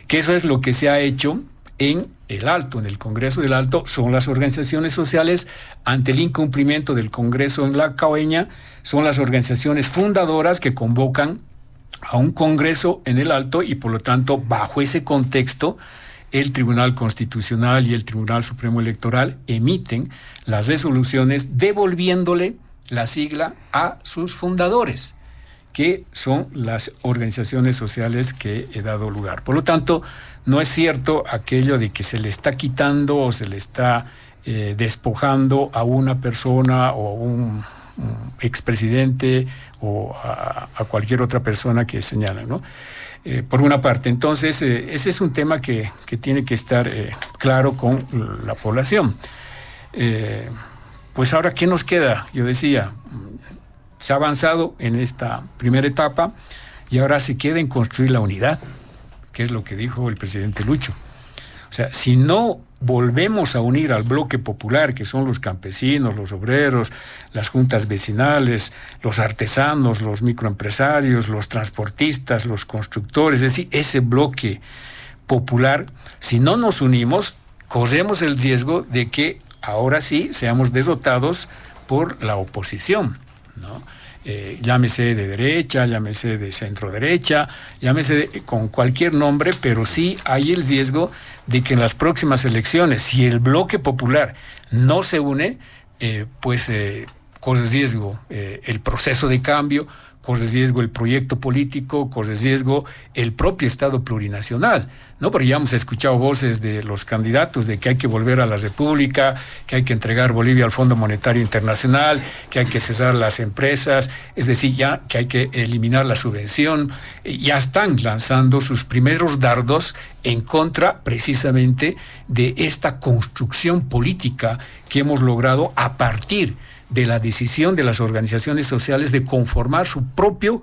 S4: Que eso es lo que se ha hecho en el Alto, en el Congreso del Alto. Son las organizaciones sociales ante el incumplimiento del Congreso en la Caoeña, son las organizaciones fundadoras que convocan a un Congreso en el Alto y por lo tanto bajo ese contexto el Tribunal Constitucional y el Tribunal Supremo Electoral emiten las resoluciones devolviéndole la sigla a sus fundadores, que son las organizaciones sociales que he dado lugar. Por lo tanto, no es cierto aquello de que se le está quitando o se le está despojando a una persona o a un expresidente o a cualquier otra persona que señalan, ¿no? Por una parte. Entonces, ese es un tema que tiene que estar claro con la población. Pues ahora, ¿qué nos queda? Yo decía, se ha avanzado en esta primera etapa y ahora se queda en construir la unidad, que es lo que dijo el presidente Lucho. O sea, si no volvemos a unir al bloque popular, que son los campesinos, los obreros, las juntas vecinales, los artesanos, los microempresarios, los transportistas, los constructores, es decir, ese bloque popular, si no nos unimos, corremos el riesgo de que ahora sí seamos derrotados por la oposición, ¿no? Llámese de derecha, llámese de centro derecha, llámese con cualquier nombre, pero sí hay el riesgo de que en las próximas elecciones, si el bloque popular no se une, corre riesgo el proceso de cambio, corre riesgo el proyecto político, corre riesgo el propio Estado plurinacional, ¿no? Porque ya hemos escuchado voces de los candidatos de que hay que volver a la República, que hay que entregar Bolivia al Fondo Monetario Internacional, que hay que cesar las empresas, es decir, ya que hay que eliminar la subvención. Ya están lanzando sus primeros dardos en contra precisamente de esta construcción política que hemos logrado a partir de la decisión de las organizaciones sociales de conformar su propio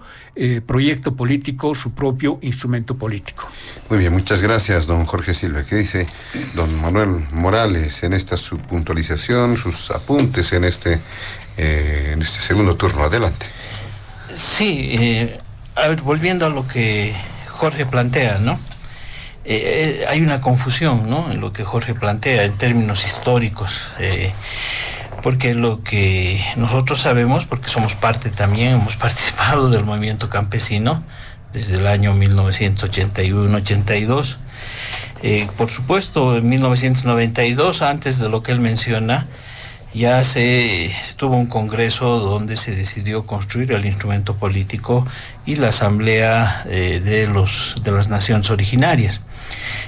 S4: proyecto político, su propio instrumento político.
S3: Muy bien, muchas gracias, don Jorge Silva. ¿Qué dice don Manuel Morales en esta su puntualización, sus apuntes en este segundo turno? Adelante.
S5: Sí, a ver, volviendo a lo que Jorge plantea, ¿no? Hay una confusión, ¿no?, en lo que Jorge plantea en términos históricos, porque lo que nosotros sabemos, porque somos parte también, hemos participado del movimiento campesino desde el año 1981-82. Por supuesto, en 1992, antes de lo que él menciona, ya se tuvo un congreso donde se decidió construir el instrumento político y la asamblea de las naciones originarias.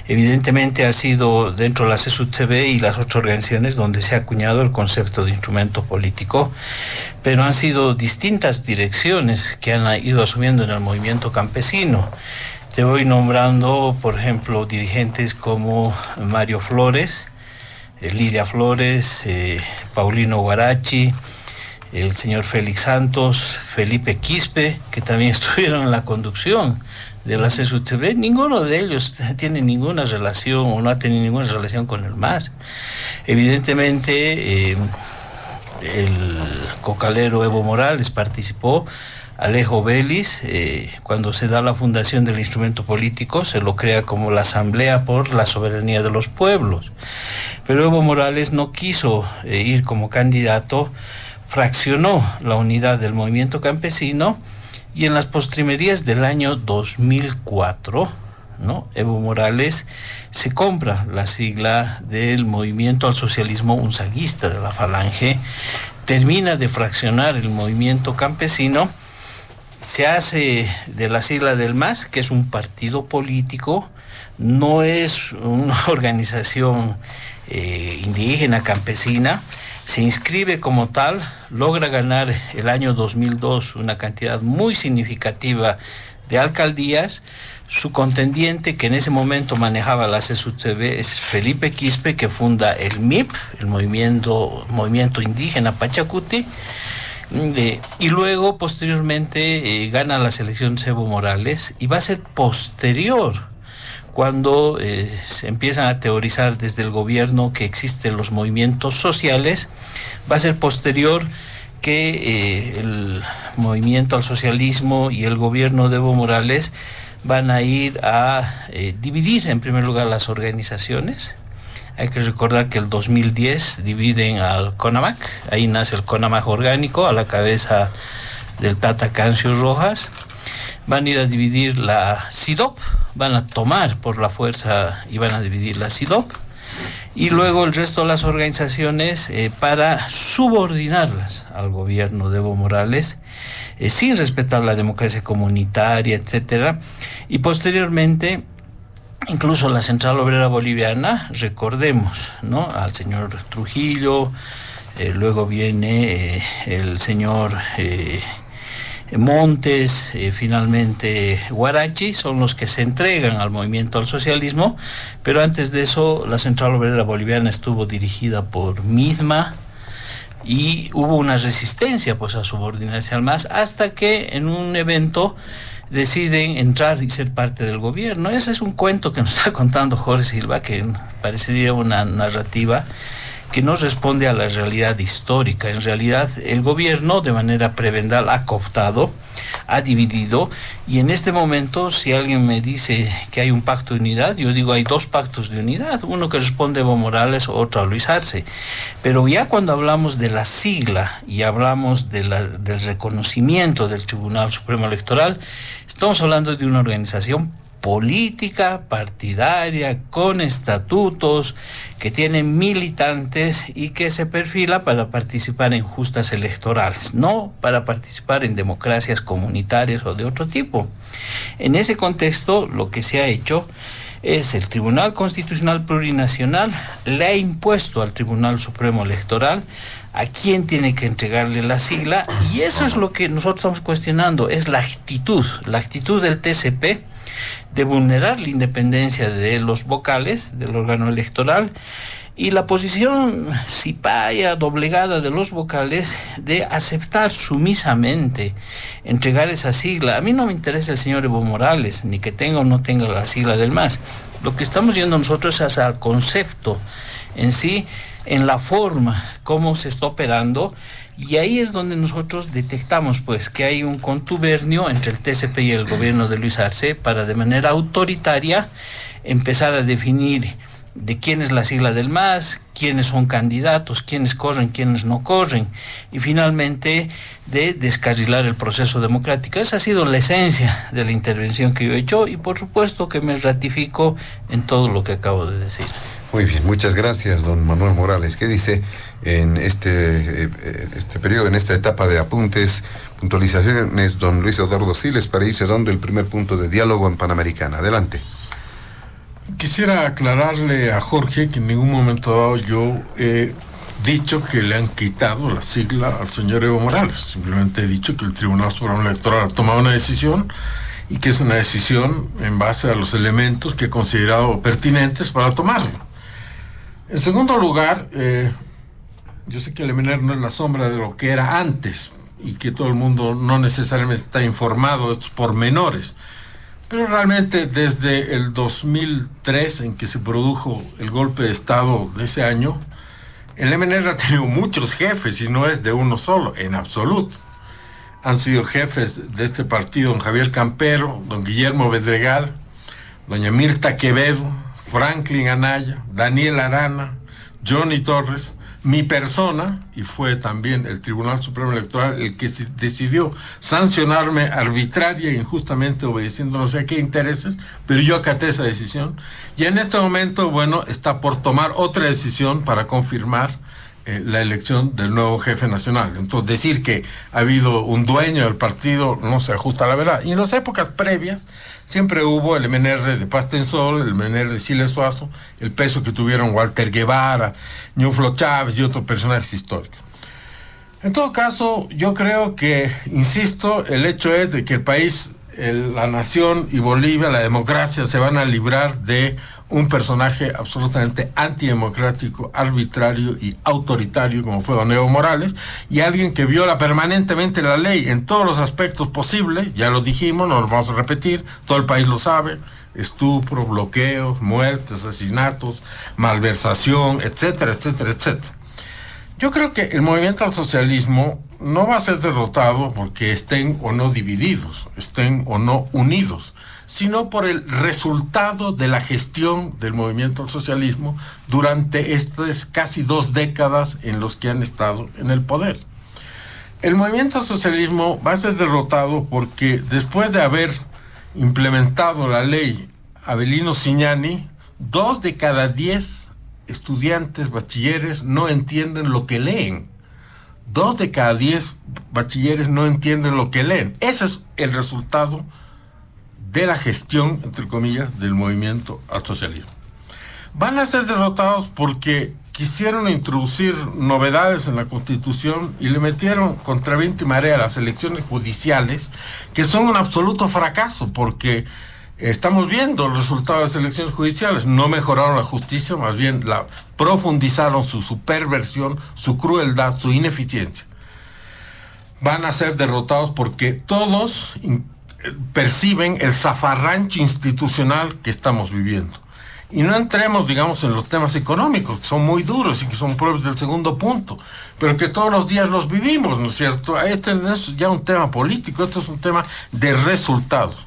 S5: Evidentemente ha sido dentro de la CSUTCB y las otras organizaciones donde se ha acuñado el concepto de instrumento político, pero han sido distintas direcciones que han ido asumiendo en el movimiento campesino. Te voy nombrando, por ejemplo, dirigentes como Mario Flores, Lidia Flores, Paulino Guarachi, el señor Félix Santos, Felipe Quispe, que también estuvieron en la conducción de la CSUTCB. Ninguno de ellos tiene ninguna relación o no ha tenido ninguna relación con el MAS. Evidentemente, el cocalero Evo Morales participó, Alejo Vélez, cuando se da la fundación del instrumento político, se lo crea como la Asamblea por la Soberanía de los Pueblos. Pero Evo Morales no quiso ir como candidato, fraccionó la unidad del movimiento campesino y en las postrimerías del año 2004, ¿no?, Evo Morales se compra la sigla del Movimiento al Socialismo Unzaguista de la Falange, termina de fraccionar el movimiento campesino, se hace de la sigla del MAS, que es un partido político, no es una organización indígena, campesina, se inscribe como tal, logra ganar el año 2002 una cantidad muy significativa de alcaldías. Su contendiente, que en ese momento manejaba la CSUTV, es Felipe Quispe, que funda el MIP, el Movimiento Indígena Pachacuti, y luego posteriormente gana las elecciones Evo Morales, y va a ser posterior cuando se empiezan a teorizar desde el gobierno que existen los movimientos sociales, va a ser posterior que el movimiento al socialismo y el gobierno de Evo Morales van a ir a dividir en primer lugar las organizaciones. Hay que recordar que el 2010 dividen al CONAMAC, ahí nace el CONAMAC orgánico a la cabeza del Tata Cancio Rojas. Van a ir a dividir la CIDOP, van a tomar por la fuerza y van a dividir la CIDOP, y luego el resto de las organizaciones para subordinarlas al gobierno de Evo Morales, sin respetar la democracia comunitaria, etcétera. Y posteriormente, incluso la Central Obrera Boliviana, recordemos, ¿no?, al señor Trujillo, luego viene el señor Montes, finalmente Huarachi, son los que se entregan al movimiento al socialismo, pero antes de eso la Central Obrera Boliviana estuvo dirigida por Midma y hubo una resistencia pues a subordinarse al MAS, hasta que en un evento deciden entrar y ser parte del gobierno. Ese es un cuento que nos está contando Jorge Silva, que parecería una narrativa que no responde a la realidad histórica. En realidad, el gobierno de manera prebendal ha cooptado, ha dividido, y en este momento, si alguien me dice que hay un pacto de unidad, yo digo hay dos pactos de unidad, uno que responde a Evo Morales, otro a Luis Arce. Pero ya cuando hablamos de la sigla y hablamos del reconocimiento del Tribunal Supremo Electoral, estamos hablando de una organización política, partidaria, con estatutos, que tiene militantes y que se perfila para participar en justas electorales, no para participar en democracias comunitarias o de otro tipo. En ese contexto, lo que se ha hecho es el Tribunal Constitucional Plurinacional le ha impuesto al Tribunal Supremo Electoral a quién tiene que entregarle la sigla, y eso es lo que nosotros estamos cuestionando, es la actitud del TCP de vulnerar la independencia de los vocales del órgano electoral y la posición cipaya, doblegada de los vocales de aceptar sumisamente entregar esa sigla. A mí no me interesa el señor Evo Morales, ni que tenga o no tenga la sigla del MAS. Lo que estamos viendo nosotros es al concepto en sí, en la forma como se está operando, y ahí es donde nosotros detectamos pues que hay un contubernio entre el TCP y el gobierno de Luis Arce para de manera autoritaria empezar a definir de quién es la sigla del MAS, quiénes son candidatos, quiénes corren, quiénes no corren, y finalmente de descarrilar el proceso democrático. Esa ha sido la esencia de la intervención que yo he hecho, y por supuesto que me ratifico en todo lo que acabo de decir.
S3: Muy bien, muchas gracias, don Manuel Morales. ¿Qué dice en este periodo, en esta etapa de apuntes, puntualizaciones, don Luis Eduardo Siles, para ir cerrando el primer punto de diálogo en Panamericana? Adelante.
S6: Quisiera aclararle a Jorge que en ningún momento dado yo he dicho que le han quitado la sigla al señor Evo Morales. Simplemente he dicho que el Tribunal Supremo Electoral ha tomado una decisión, y que es una decisión en base a los elementos que he considerado pertinentes para tomarlo. En segundo lugar, yo sé que el MNR no es la sombra de lo que era antes, y que todo el mundo no necesariamente está informado de estos pormenores, pero realmente desde el 2003, en que se produjo el golpe de Estado de ese año, el MNR ha tenido muchos jefes, y no es de uno solo, en absoluto. Han sido jefes de este partido don Javier Campero, don Guillermo Bedregal, doña Mirta Quevedo, Franklin Anaya, Daniel Arana, Johnny Torres, mi persona, y fue también el Tribunal Supremo Electoral el que decidió sancionarme arbitraria e injustamente obedeciendo no sé a qué intereses, pero yo acaté esa decisión, y en este momento, bueno, está por tomar otra decisión para confirmar la elección del nuevo jefe nacional. Entonces, decir que ha habido un dueño del partido no se ajusta a la verdad. Y en las épocas previas siempre hubo el MNR de Paz Tensor, el MNR de Siles Suazo, el peso que tuvieron Walter Guevara, Ñuflo Chávez y otros personajes históricos. En todo caso, yo creo que, insisto, el hecho es de que el país, la nación y Bolivia, la democracia, se van a librar de un personaje absolutamente antidemocrático, arbitrario y autoritario como fue don Evo Morales, y alguien que viola permanentemente la ley en todos los aspectos posibles. Ya lo dijimos, no lo vamos a repetir, todo el país lo sabe: estupro, bloqueos, muertes, asesinatos, malversación, etcétera, etcétera, etcétera. Yo creo que el movimiento al socialismo no va a ser derrotado porque estén o no divididos, estén o no unidos, sino por el resultado de la gestión del movimiento al socialismo durante estas casi 2 décadas en los que han estado en el poder. El movimiento al socialismo va a ser derrotado porque después de haber implementado la ley Avelino Cignani, 2 de cada 10 estudiantes bachilleres no entienden lo que leen. 2 de cada 10 bachilleres no entienden lo que leen. Ese es el resultado de la gestión, entre comillas, del movimiento al socialismo. Van a ser derrotados porque quisieron introducir novedades en la Constitución y le metieron contra viento y marea a las elecciones judiciales, que son un absoluto fracaso, porque estamos viendo el resultado de las elecciones judiciales. No mejoraron la justicia, más bien la profundizaron su perversión, su crueldad, su ineficiencia. Van a ser derrotados porque todos perciben el zafarrancho institucional que estamos viviendo. Y no entremos, digamos, en los temas económicos, que son muy duros y que son propios del segundo punto, pero que todos los días los vivimos, ¿no es cierto? Este no es ya un tema político, esto es un tema de resultados.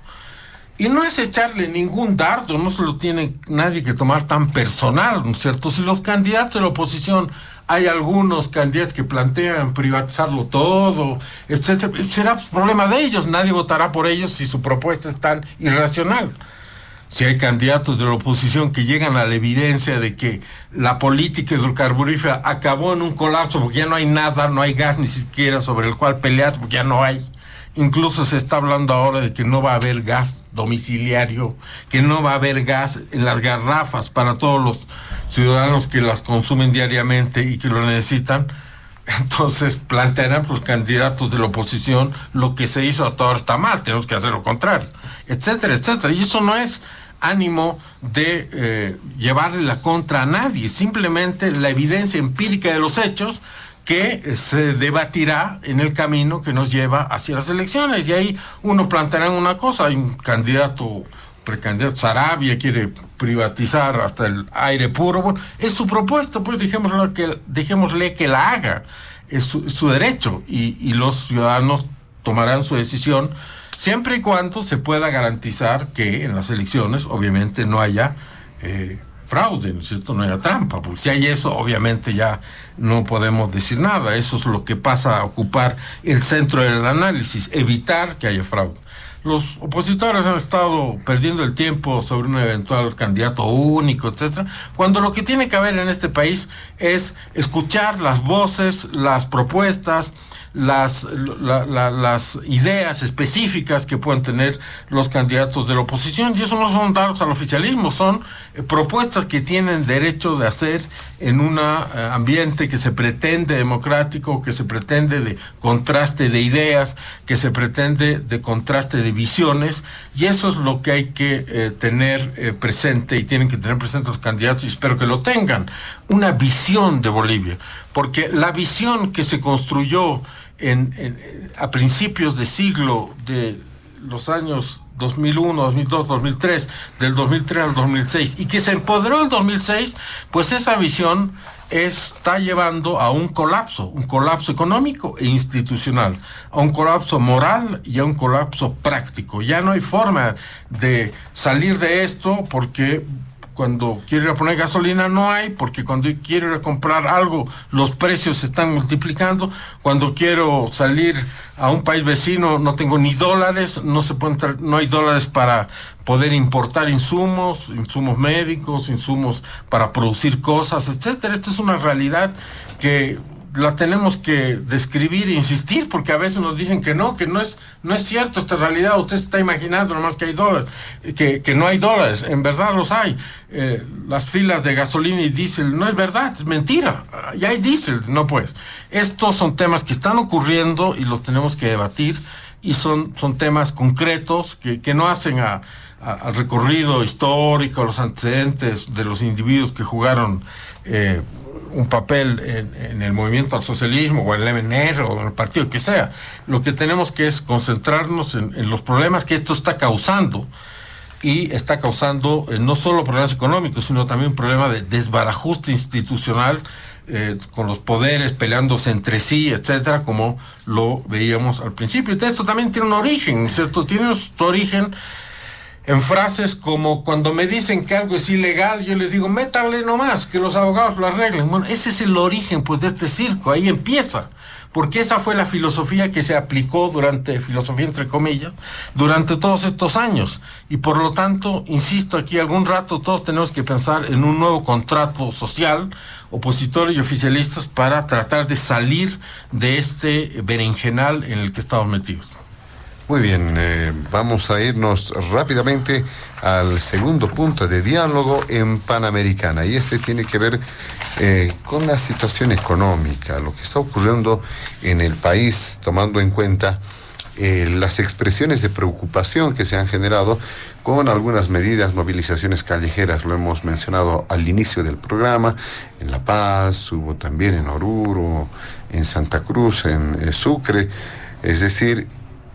S6: Y no es echarle ningún dardo, no se lo tiene nadie que tomar tan personal, ¿no es cierto? Si los candidatos de la oposición, hay algunos candidatos que plantean privatizarlo todo, etcétera, será problema de ellos, nadie votará por ellos si su propuesta es tan irracional. Si hay candidatos de la oposición que llegan a la evidencia de que la política hidrocarburífera acabó en un colapso porque ya no hay nada, no hay gas ni siquiera sobre el cual pelear, porque ya no hay. Incluso se está hablando ahora de que no va a haber gas domiciliario, que no va a haber gas en las garrafas para todos los ciudadanos que las consumen diariamente y que lo necesitan. Entonces plantearán los candidatos de la oposición: lo que se hizo hasta ahora está mal, tenemos que hacer lo contrario, etcétera, etcétera. Y eso no es ánimo de llevarle la contra a nadie, simplemente la evidencia empírica de los hechos que se debatirá en el camino que nos lleva hacia las elecciones. Y ahí uno planteará una cosa: hay un candidato, precandidato, Sarabia, quiere privatizar hasta el aire puro. Bueno, es su propuesta, pues dejémosle que la haga, es su derecho, y los ciudadanos tomarán su decisión siempre y cuando se pueda garantizar que en las elecciones obviamente no haya fraude, ¿no es cierto? No haya trampa, porque si hay eso, obviamente ya no podemos decir nada. Eso es lo que pasa a ocupar el centro del análisis, evitar que haya fraude. Los opositores han estado perdiendo el tiempo sobre un eventual candidato único, etcétera, cuando lo que tiene que haber en este país es escuchar las voces, las propuestas, las ideas específicas que pueden tener los candidatos de la oposición. Y eso no son dados al oficialismo, son propuestas que tienen derecho de hacer en un ambiente que se pretende democrático, que se pretende de contraste de ideas, que se pretende de contraste de visiones. Y eso es lo que hay que tener presente, y tienen que tener presente los candidatos, y espero que lo tengan: una visión de Bolivia, porque la visión que se construyó a principios de siglo, de los años 2001, 2002, 2003, del 2003 al 2006, y que se empoderó en el 2006, pues esa visión está llevando a un colapso económico e institucional, a un colapso moral y a un colapso práctico. Ya no hay forma de salir de esto, porque cuando quiero ir a poner gasolina no hay, porque cuando quiero ir a comprar algo los precios se están multiplicando, cuando quiero salir a un país vecino no tengo ni dólares, no hay dólares para poder importar insumos médicos, insumos para producir cosas, etcétera. Esta es una realidad que la tenemos que describir e insistir, porque a veces nos dicen que no es cierto esta realidad. Usted se está imaginando nomás que hay dólares, que no hay dólares. En verdad los hay. Las filas de gasolina y diésel no es verdad, es mentira. Ya hay diésel, no pues. Estos son temas que están ocurriendo y los tenemos que debatir, y son temas concretos que no hacen al recorrido histórico, a los antecedentes de los individuos que jugaron un papel en el movimiento al socialismo o en el MNR o en el partido que sea. Lo que tenemos que es concentrarnos en los problemas que esto está causando, y está causando no solo problemas económicos, sino también un problema de desbarajuste institucional, con los poderes peleándose entre sí, etcétera, como lo veíamos al principio. Y esto también tiene un origen, ¿cierto? Tiene su origen en frases como: cuando me dicen que algo es ilegal, yo les digo, métanle nomás, que los abogados lo arreglen. Bueno, ese es el origen, pues, de este circo. Ahí empieza, porque esa fue la filosofía que se aplicó filosofía entre comillas, durante todos estos años. Y por lo tanto, insisto, aquí algún rato todos tenemos que pensar en un nuevo contrato social, opositores y oficialistas, para tratar de salir de este berenjenal en el que estamos metidos.
S3: Muy bien, vamos a irnos rápidamente al segundo punto de diálogo en Panamericana, y ese tiene que ver con la situación económica, lo que está ocurriendo en el país, tomando en cuenta las expresiones de preocupación que se han generado con algunas medidas, movilizaciones callejeras. Lo hemos mencionado al inicio del programa. En La Paz, hubo también en Oruro, en Santa Cruz, en Sucre. Es decir,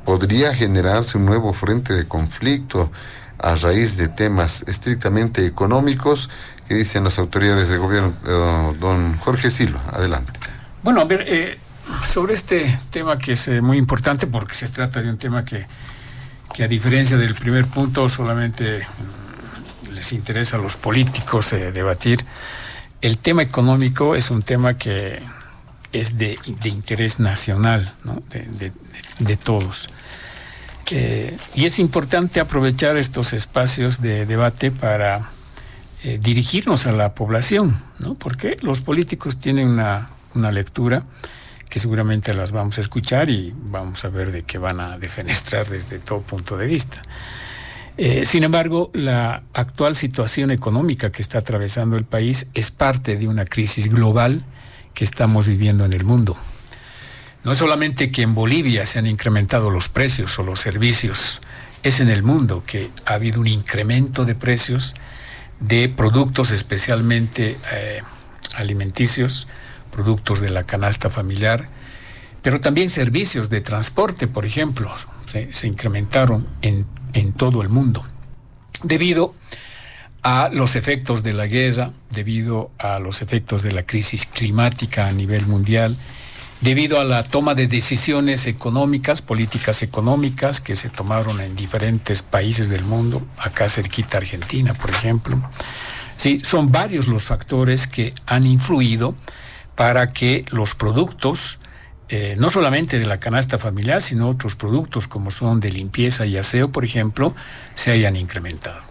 S3: podría generarse un nuevo frente de conflicto a raíz de temas estrictamente económicos. ¿Qué dicen las autoridades de gobierno? Don Jorge Silva, adelante.
S4: Bueno, a ver, sobre este tema, que es muy importante, porque se trata de un tema que a diferencia del primer punto solamente les interesa a los políticos debatir. El tema económico es un tema que es de interés nacional, ¿no? de todos. Y es importante aprovechar estos espacios de debate para dirigirnos a la población, ¿no? Porque los políticos tienen una lectura que seguramente las vamos a escuchar y vamos a ver de qué van a defenestrar desde todo punto de vista. Sin embargo, la actual situación económica que está atravesando el país es parte de una crisis global que estamos viviendo en el mundo. No es solamente que en Bolivia se han incrementado los precios o los servicios, es en el mundo que ha habido un incremento de precios de productos, especialmente alimenticios, productos de la canasta familiar, pero también servicios de transporte, por ejemplo, se incrementaron en todo el mundo, debido a los efectos de la guerra, debido a los efectos de la crisis climática a nivel mundial, debido a la toma de decisiones económicas, políticas económicas que se tomaron en diferentes países del mundo, acá cerquita Argentina, por ejemplo. Sí, son varios los factores que han influido para que los productos, no solamente de la canasta familiar, sino otros productos como son de limpieza y aseo, por ejemplo, se hayan incrementado.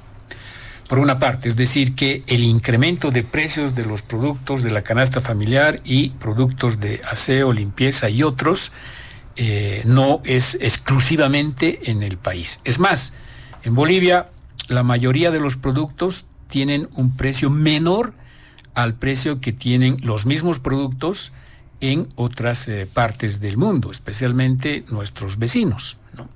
S4: Por una parte, es decir, que el incremento de precios de los productos de la canasta familiar y productos de aseo, limpieza y otros no es exclusivamente en el país. Es más, en Bolivia la mayoría de los productos tienen un precio menor al precio que tienen los mismos productos en otras partes del mundo, especialmente nuestros vecinos, ¿no?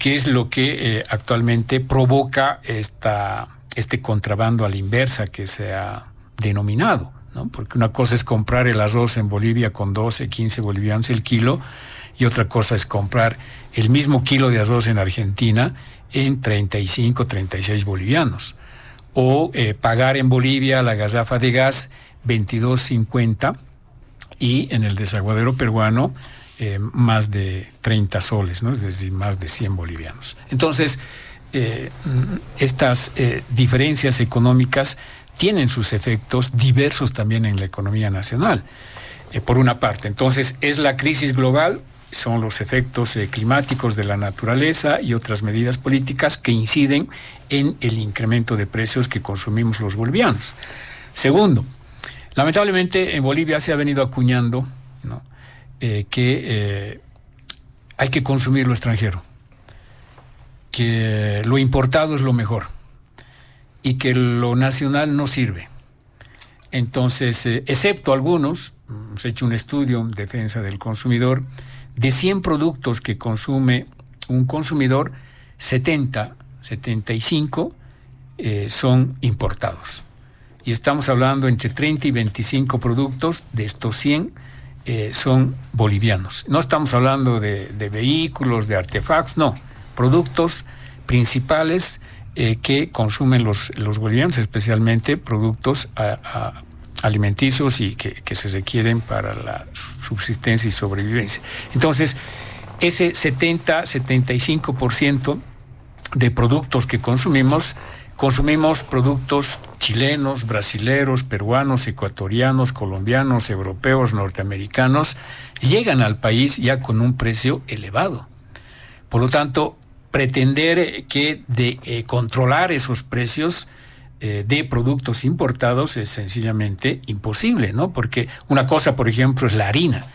S4: ¿Qué es lo que actualmente provoca este contrabando a la inversa que se ha denominado, ¿no? Porque una cosa es comprar el arroz en Bolivia con 12, 15 bolivianos el kilo, y otra cosa es comprar el mismo kilo de arroz en Argentina en 35, 36 bolivianos. O pagar en Bolivia la garrafa de gas 22.50 y en el desaguadero peruano más de 30 soles, ¿no? Es decir, más de 100 bolivianos. Entonces, estas diferencias económicas tienen sus efectos diversos también en la economía nacional, por una parte. Entonces, es la crisis global, son los efectos climáticos de la naturaleza y otras medidas políticas que inciden en el incremento de precios que consumimos los bolivianos. Segundo, lamentablemente en Bolivia se ha venido acuñando, ¿no?, que hay que consumir lo extranjero, que lo importado es lo mejor y que lo nacional no sirve. Entonces, excepto algunos, hemos hecho un estudio en defensa del consumidor, de 100 productos que consume un consumidor, 75 son importados. Y estamos hablando entre 30 y 25 productos de estos 100 son bolivianos. No estamos hablando de vehículos, de artefactos, no. Productos principales que consumen los bolivianos, especialmente productos alimenticios y que se requieren para la subsistencia y sobrevivencia. Entonces, ese 70-75% de productos que consumimos productos chilenos, brasileros, peruanos, ecuatorianos, colombianos, europeos, norteamericanos, llegan al país ya con un precio elevado. Por lo tanto, pretender que controlar esos precios de productos importados es sencillamente imposible, ¿no? Porque una cosa, por ejemplo, es la harina,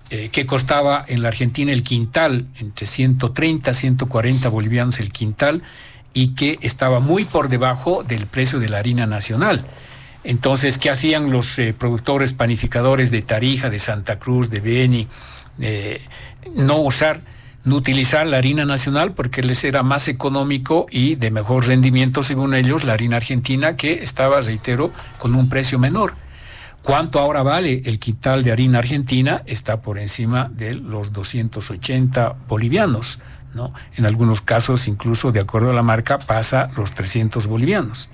S4: que costaba en la Argentina el quintal entre 130 a 140 bolivianos el quintal, y que estaba muy por debajo del precio de la harina nacional. Entonces, ¿qué hacían los productores panificadores de Tarija, de Santa Cruz, de Beni? No utilizar la harina nacional porque les era más económico y de mejor rendimiento, según ellos, la harina argentina, que estaba, reitero, con un precio menor. ¿Cuánto ahora vale el quintal de harina argentina? Está por encima de los 280 bolivianos, ¿no? En algunos casos, incluso de acuerdo a la marca, pasa los 300 bolivianos.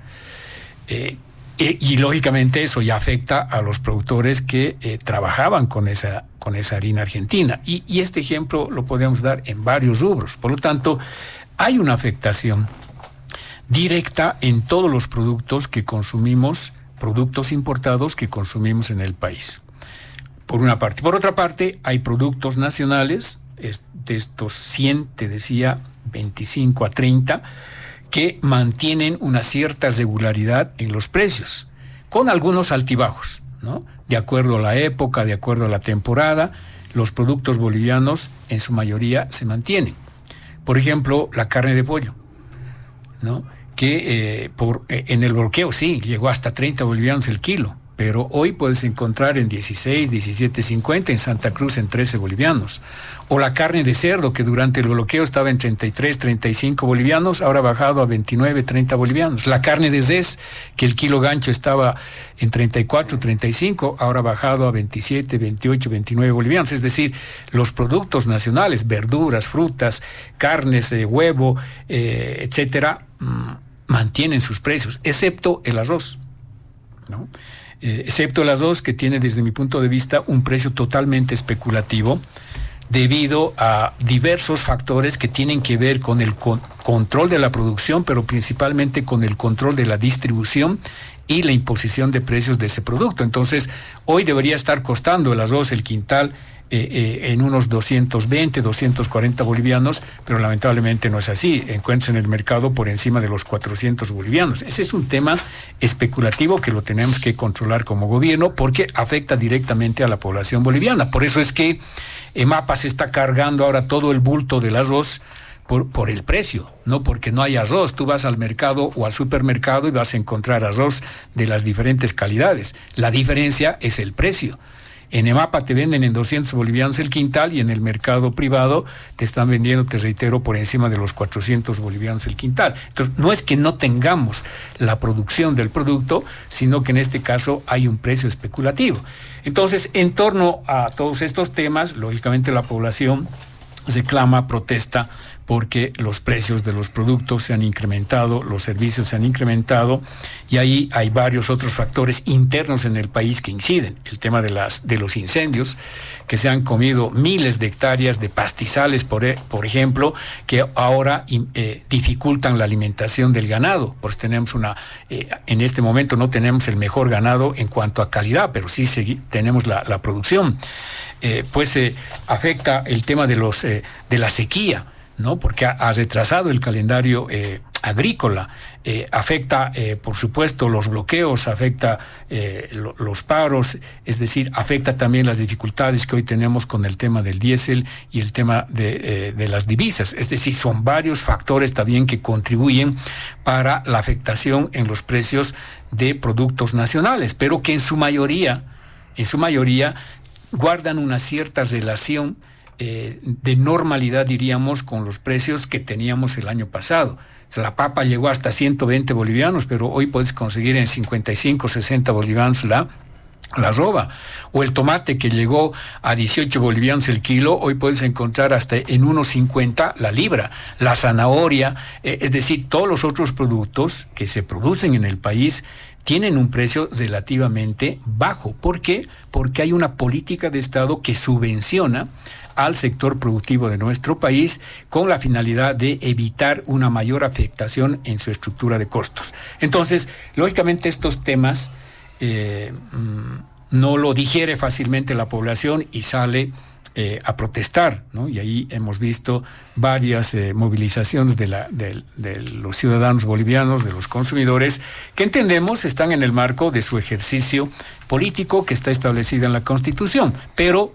S4: Y lógicamente eso ya afecta a los productores que trabajaban con esa harina argentina. Y este ejemplo lo podemos dar en varios rubros. Por lo tanto, hay una afectación directa en todos los productos que consumimos, productos importados que consumimos en el país. Por una parte. Por otra parte, hay productos nacionales, de estos 100, te decía, 25 a 30, que mantienen una cierta regularidad en los precios, con algunos altibajos, ¿no? De acuerdo a la época, de acuerdo a la temporada, los productos bolivianos en su mayoría se mantienen. Por ejemplo, la carne de pollo, ¿no? Que en el bloqueo sí, llegó hasta 30 bolivianos el kilo, pero hoy puedes encontrar en 16, 17.50, en Santa Cruz en 13 bolivianos. O la carne de cerdo, que durante el bloqueo estaba en 33, 35 bolivianos, ahora ha bajado a 29, 30 bolivianos. La carne de res, que el kilo gancho estaba en 34, 35, ahora ha bajado a 27, 28, 29 bolivianos. Es decir, los productos nacionales, verduras, frutas, carnes, huevo, etcétera, mantienen sus precios, excepto el arroz, ¿no? Excepto el arroz, que tiene desde mi punto de vista un precio totalmente especulativo debido a diversos factores que tienen que ver con el control de la producción, pero principalmente con el control de la distribución y la imposición de precios de ese producto. Entonces, hoy debería estar costando el arroz, el quintal, en unos 220, 240 bolivianos, pero lamentablemente no es así. Encuentras en el mercado por encima de los 400 bolivianos. Ese es un tema especulativo que lo tenemos que controlar como gobierno porque afecta directamente a la población boliviana. Por eso es que EMAPA se está cargando ahora todo el bulto del arroz por el precio, no porque no hay arroz. Tú vas al mercado o al supermercado y vas a encontrar arroz de las diferentes calidades. La diferencia es el precio. En EMAPA te venden en 200 bolivianos el quintal y en el mercado privado te están vendiendo, te reitero, por encima de los 400 bolivianos el quintal. Entonces, no es que no tengamos la producción del producto, sino que en este caso hay un precio especulativo. Entonces, en torno a todos estos temas, lógicamente la población reclama, protesta porque los precios de los productos se han incrementado, los servicios se han incrementado, y ahí hay varios otros factores internos en el país que inciden. El tema de los incendios, que se han comido miles de hectáreas de pastizales, por ejemplo, que ahora dificultan la alimentación del ganado. Pues tenemos en este momento no tenemos el mejor ganado en cuanto a calidad, pero sí tenemos la producción. Afecta el tema de la sequía, ¿no? Porque ha retrasado el calendario agrícola, afecta, por supuesto, los bloqueos, afecta los paros, es decir, afecta también las dificultades que hoy tenemos con el tema del diésel y el tema de las divisas. Es decir, son varios factores también que contribuyen para la afectación en los precios de productos nacionales, pero que en su mayoría guardan una cierta relación de normalidad, diríamos, con los precios que teníamos el año pasado. O sea, la papa llegó hasta 120 bolivianos, pero hoy puedes conseguir en 55, 60 bolivianos la arroba. O el tomate, que llegó a 18 bolivianos el kilo, hoy puedes encontrar hasta en 1.50 la libra. La zanahoria, es decir, todos los otros productos que se producen en el país tienen un precio relativamente bajo. ¿Por qué? Porque hay una política de Estado que subvenciona al sector productivo de nuestro país con la finalidad de evitar una mayor afectación en su estructura de costos. Entonces, lógicamente estos temas no lo digiere fácilmente la población y sale a protestar, ¿no? Y ahí hemos visto varias movilizaciones de los ciudadanos bolivianos, de los consumidores, que entendemos están en el marco de su ejercicio político que está establecido en la Constitución, pero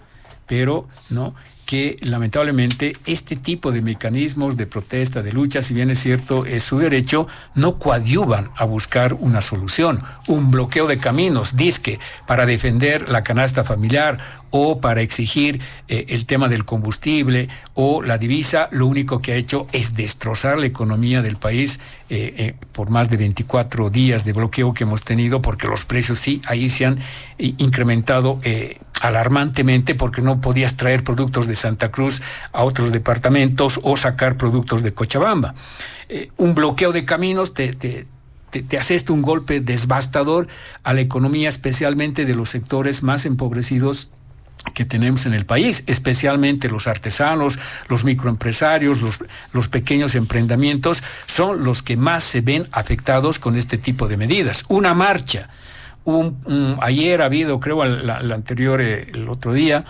S4: no, que lamentablemente este tipo de mecanismos de protesta, de lucha, si bien es cierto, es su derecho, no coadyuvan a buscar una solución. Un bloqueo de caminos, dizque, para defender la canasta familiar o para exigir el tema del combustible o la divisa, lo único que ha hecho es destrozar la economía del país por más de 24 días de bloqueo que hemos tenido, porque los precios sí, ahí se han incrementado alarmantemente, porque no podías traer productos de Santa Cruz a otros departamentos o sacar productos de Cochabamba. Un bloqueo de caminos te asesta un golpe devastador a la economía, especialmente de los sectores más empobrecidos que tenemos en el país, especialmente los artesanos, los microempresarios, los pequeños emprendimientos, son los que más se ven afectados con este tipo de medidas. Una marcha. Ayer ha habido, creo, el otro día,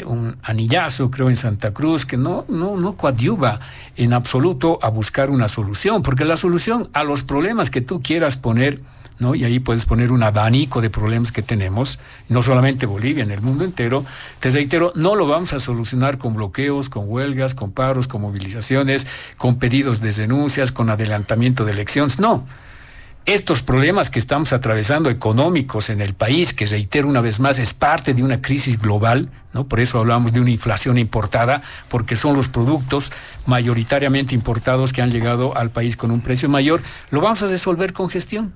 S4: un anillazo, creo, en Santa Cruz, que no coadyuva en absoluto a buscar una solución, porque la solución a los problemas que tú quieras poner, ¿no? Y ahí puedes poner un abanico de problemas que tenemos, no solamente Bolivia, en el mundo entero. Te reitero, no lo vamos a solucionar con bloqueos, con huelgas, con paros, con movilizaciones, con pedidos de renuncias, con adelantamiento de elecciones, no. Estos problemas que estamos atravesando económicos en el país, que reitero una vez más, es parte de una crisis global, ¿no? Por eso hablamos de una inflación importada, porque son los productos mayoritariamente importados que han llegado al país con un precio mayor. Lo vamos a resolver con gestión,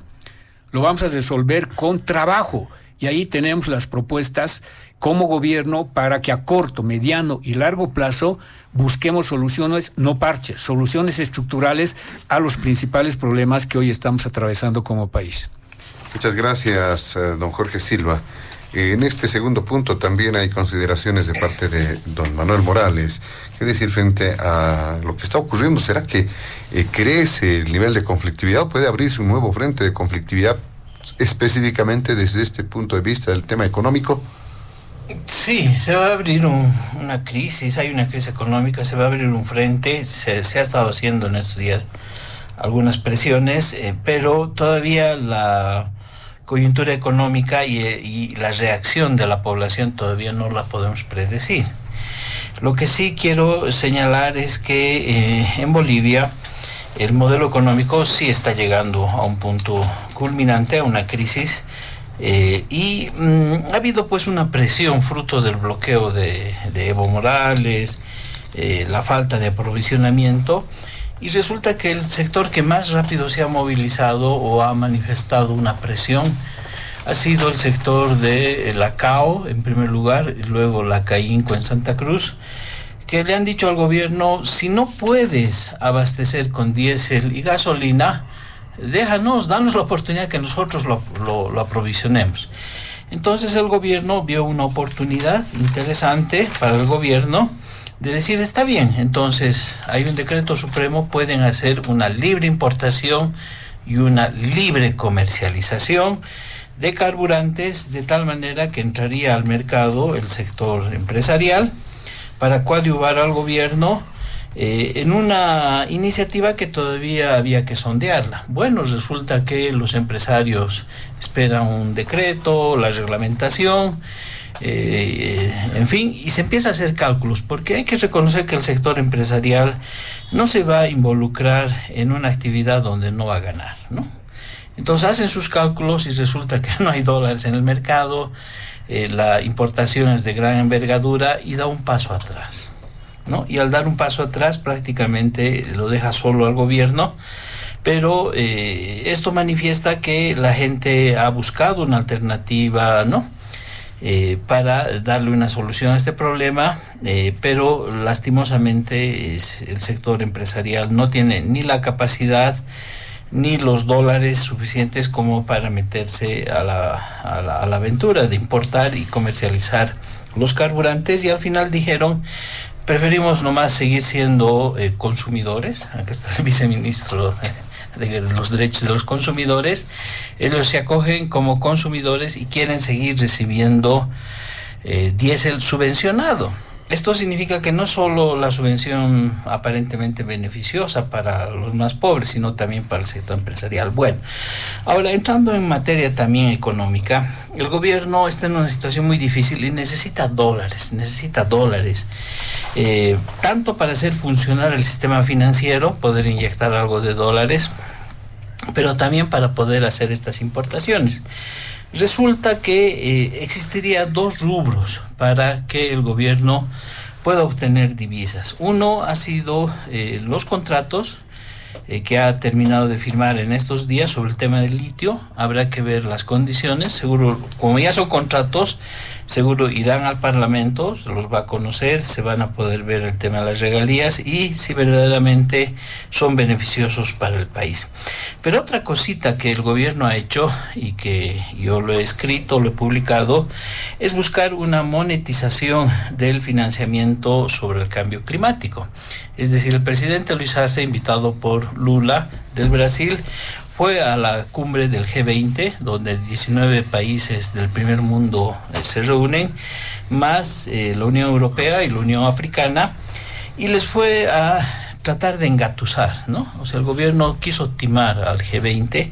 S4: lo vamos a resolver con trabajo, y ahí tenemos las propuestas como gobierno para que a corto, mediano y largo plazo busquemos soluciones, no parches, soluciones estructurales a los principales problemas que hoy estamos atravesando como país.
S3: Muchas gracias, don Jorge Silva. En este segundo punto también hay consideraciones de parte de don Manuel Morales. ¿Qué decir frente a lo que está ocurriendo? ¿Será que crece el nivel de conflictividad o puede abrirse un nuevo frente de conflictividad específicamente desde este punto de vista del tema económico?
S5: Sí, se va a abrir una crisis, hay una crisis económica, se va a abrir un frente, se ha estado haciendo en estos días algunas presiones, pero todavía la coyuntura económica y la reacción de la población todavía no la podemos predecir. Lo que sí quiero señalar es que en Bolivia el modelo económico sí está llegando a un punto culminante, a una crisis, y ha habido pues una presión fruto del bloqueo de Evo Morales, la falta de aprovisionamiento, y resulta que el sector que más rápido se ha movilizado o ha manifestado una presión ha sido el sector de la CAO en primer lugar, y luego la CAINCO en Santa Cruz, que le han dicho al gobierno: si no puedes abastecer con diésel y gasolina, danos la oportunidad que nosotros lo aprovisionemos. Entonces el gobierno vio una oportunidad interesante para el gobierno de decir: está bien, entonces hay un decreto supremo, pueden hacer una libre importación y una libre comercialización de carburantes, de tal manera que entraría al mercado el sector empresarial para coadyuvar al gobierno en una iniciativa que todavía había que sondearla. Bueno, resulta que los empresarios esperan un decreto, la reglamentación, en fin, y se empieza a hacer cálculos, porque hay que reconocer que el sector empresarial no se va a involucrar en una actividad donde no va a ganar, ¿no? Entonces hacen sus cálculos y resulta que no hay dólares en el mercado, la importación es de gran envergadura y da un paso atrás, ¿no? Y al dar un paso atrás prácticamente lo deja solo al gobierno, pero esto manifiesta que la gente ha buscado una alternativa, ¿no? Para darle una solución a este problema, pero lastimosamente el sector empresarial no tiene ni la capacidad ni los dólares suficientes como para meterse a la aventura de importar y comercializar los carburantes, y al final dijeron: preferimos nomás seguir siendo consumidores. Aquí está el viceministro de los derechos de los consumidores. Ellos se acogen como consumidores y quieren seguir recibiendo diésel subvencionado. Esto significa que no solo la subvención aparentemente beneficiosa para los más pobres, sino también para el sector empresarial. Bueno, ahora entrando en materia también económica, el gobierno está en una situación muy difícil y necesita dólares, tanto para hacer funcionar el sistema financiero, poder inyectar algo de dólares, pero también para poder hacer estas importaciones. Resulta que existiría dos rubros para que el gobierno pueda obtener divisas. Uno ha sido los contratos que ha terminado de firmar en estos días sobre el tema del litio. Habrá que ver las condiciones. Seguro, como ya son contratos, seguro irán al Parlamento, se los va a conocer, se van a poder ver el tema de las regalías y si verdaderamente son beneficiosos para el país. Pero otra cosita que el gobierno ha hecho y que yo lo he escrito, lo he publicado, es buscar una monetización del financiamiento sobre el cambio climático. Es decir, el presidente Luis Arce, invitado por Lula del Brasil, fue a la cumbre del G20, donde 19 países del primer mundo se reúnen, más la Unión Europea y la Unión Africana, y les fue a tratar de engatusar, ¿no? O sea, el gobierno quiso timar al G20,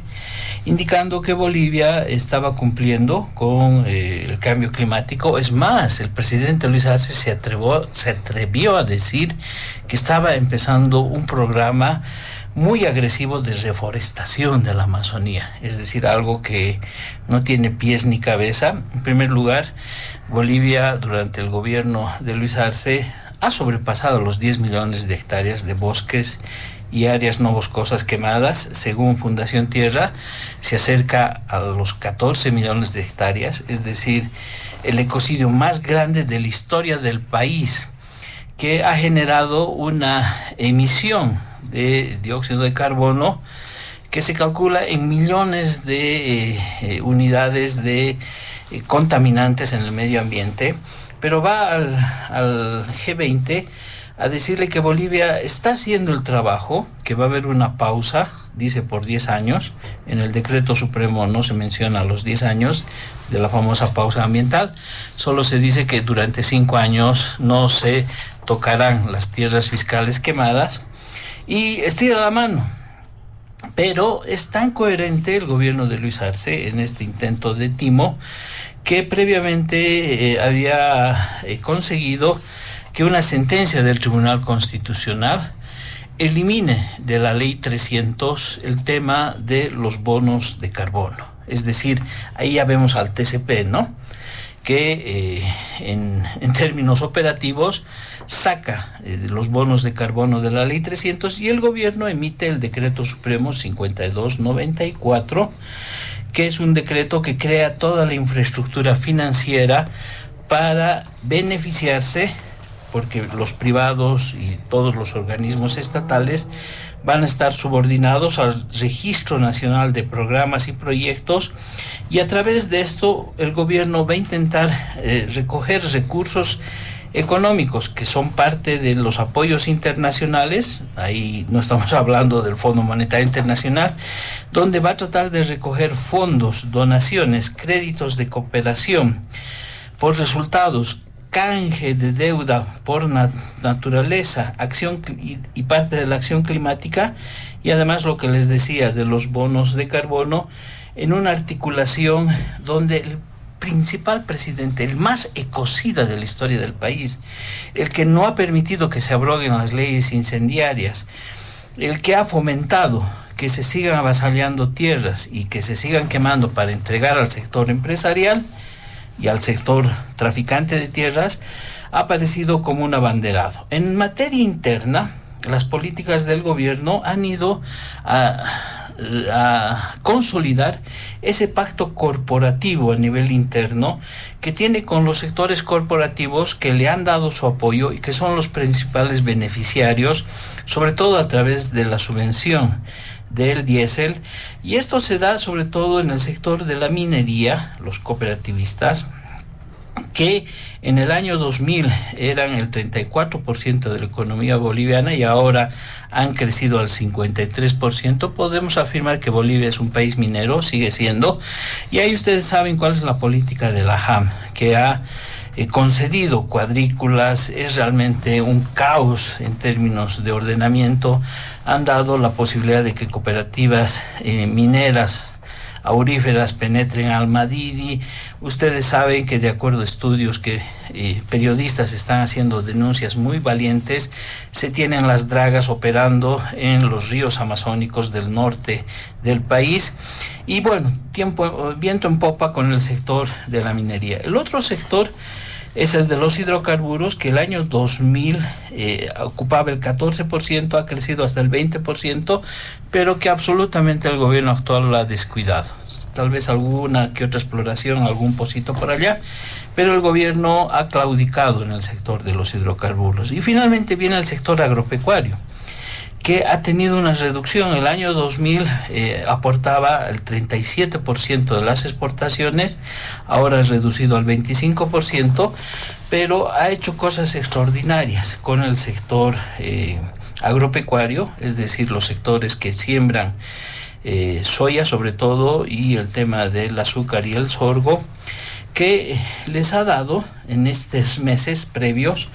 S5: indicando que Bolivia estaba cumpliendo con el cambio climático. Es más, el presidente Luis Arce se atrevió a decir que estaba empezando un programa muy agresivo de reforestación de la Amazonía, es decir, algo que no tiene pies ni cabeza. En primer lugar, Bolivia durante el gobierno de Luis Arce ha sobrepasado los 10 millones de hectáreas de bosques y áreas no boscosas quemadas. Según Fundación Tierra, se acerca a los 14 millones de hectáreas, es decir, el ecocidio más grande de la historia del país, que ha generado una emisión de dióxido de carbono que se calcula en millones de unidades de contaminantes en el medio ambiente. Pero va al G20 a decirle que Bolivia está haciendo el trabajo, que va a haber una pausa, dice por 10 años. En el decreto supremo no se menciona los 10 años de la famosa pausa ambiental, solo se dice que durante 5 años no se tocarán las tierras fiscales quemadas, y estira la mano. Pero es tan coherente el gobierno de Luis Arce en este intento de timo que previamente había conseguido que una sentencia del Tribunal Constitucional elimine de la Ley 300 el tema de los bonos de carbono. Es decir, ahí ya vemos al TCP, ¿no?, que en términos operativos saca los bonos de carbono de la Ley 300, y el gobierno emite el Decreto Supremo 5294, que es un decreto que crea toda la infraestructura financiera para beneficiarse porque los privados y todos los organismos estatales van a estar subordinados al Registro Nacional de Programas y Proyectos, y a través de esto el gobierno va a intentar recoger recursos económicos que son parte de los apoyos internacionales. Ahí no estamos hablando del Fondo Monetario Internacional, donde va a tratar de recoger fondos, donaciones, créditos de cooperación por resultados, canje de deuda por naturaleza, acción y parte de la acción climática, y además lo que les decía de los bonos de carbono, en una articulación donde el principal presidente, el más ecocida de la historia del país, el que no ha permitido que se abroguen las leyes incendiarias, el que ha fomentado que se sigan avasallando tierras y que se sigan quemando para entregar al sector empresarial y al sector traficante de tierras, ha aparecido como un abanderado. En materia interna, las políticas del gobierno han ido a consolidar ese pacto corporativo a nivel interno que tiene con los sectores corporativos que le han dado su apoyo y que son los principales beneficiarios, sobre todo a través de la subvención del diésel, y esto se da sobre todo en el sector de la minería, los cooperativistas, que en el año 2000 eran el 34% de la economía boliviana y ahora han crecido al 53%. Podemos afirmar que Bolivia es un país minero, sigue siendo, y ahí ustedes saben cuál es la política de la JAM, que ha concedido cuadrículas. Es realmente un caos en términos de ordenamiento. Han dado la posibilidad de que cooperativas mineras auríferas penetren al Madidi. Ustedes saben que de acuerdo a estudios que periodistas están haciendo denuncias muy valientes, se tienen las dragas operando en los ríos amazónicos del norte del país. Y bueno, viento en popa con el sector de la minería. El otro sector es el de los hidrocarburos, que el año 2000 ocupaba el 14%, ha crecido hasta el 20%, pero que absolutamente el gobierno actual lo ha descuidado. Tal vez alguna que otra exploración, algún pocito por allá, pero el gobierno ha claudicado en el sector de los hidrocarburos. Y finalmente viene el sector agropecuario, que ha tenido una reducción. El año 2000 aportaba el 37% de las exportaciones, ahora es reducido al 25%, pero ha hecho cosas extraordinarias con el sector agropecuario, es decir, los sectores que siembran soya sobre todo, y el tema del azúcar y el sorgo, que les ha dado en estos meses previos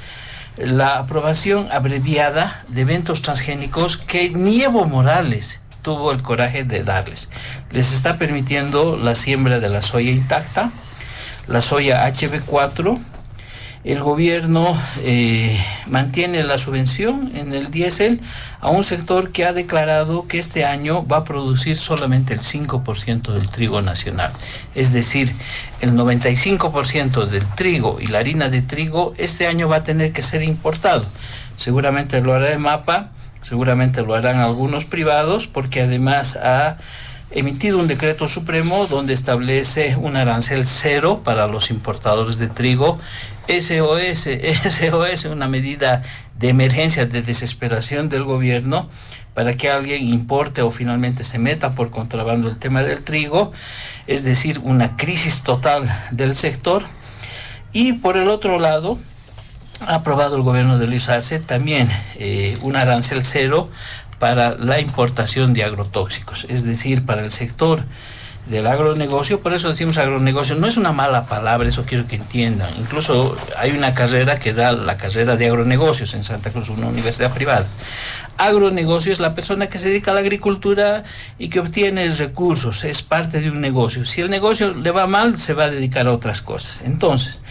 S5: la aprobación abreviada de eventos transgénicos que ni Evo Morales tuvo el coraje de darles. Les está permitiendo la siembra de la soya intacta, la soya HB4. El gobierno mantiene la subvención en el diésel a un sector que ha declarado que este año va a producir solamente el 5% del trigo nacional. Es decir, el 95% del trigo y la harina de trigo este año va a tener que ser importado. Seguramente lo hará EMAPA, seguramente lo harán algunos privados, porque además ha emitido un decreto supremo donde establece un arancel cero para los importadores de trigo. SOS, una medida de emergencia, de desesperación del gobierno para que alguien importe o finalmente se meta por contrabando el tema del trigo, es decir, una crisis total del sector. Y por el otro lado, ha aprobado el gobierno de Luis Arce también un arancel cero para la importación de agrotóxicos, es decir, para el sector del agronegocio. Por eso decimos agronegocio, no es una mala palabra, eso quiero que entiendan. Incluso hay una carrera que da la carrera de agronegocios en Santa Cruz, una universidad privada. Agronegocio es la persona que se dedica a la agricultura y que obtiene recursos, es parte de un negocio. Si el negocio le va mal, se va a dedicar a otras cosas. Entonces,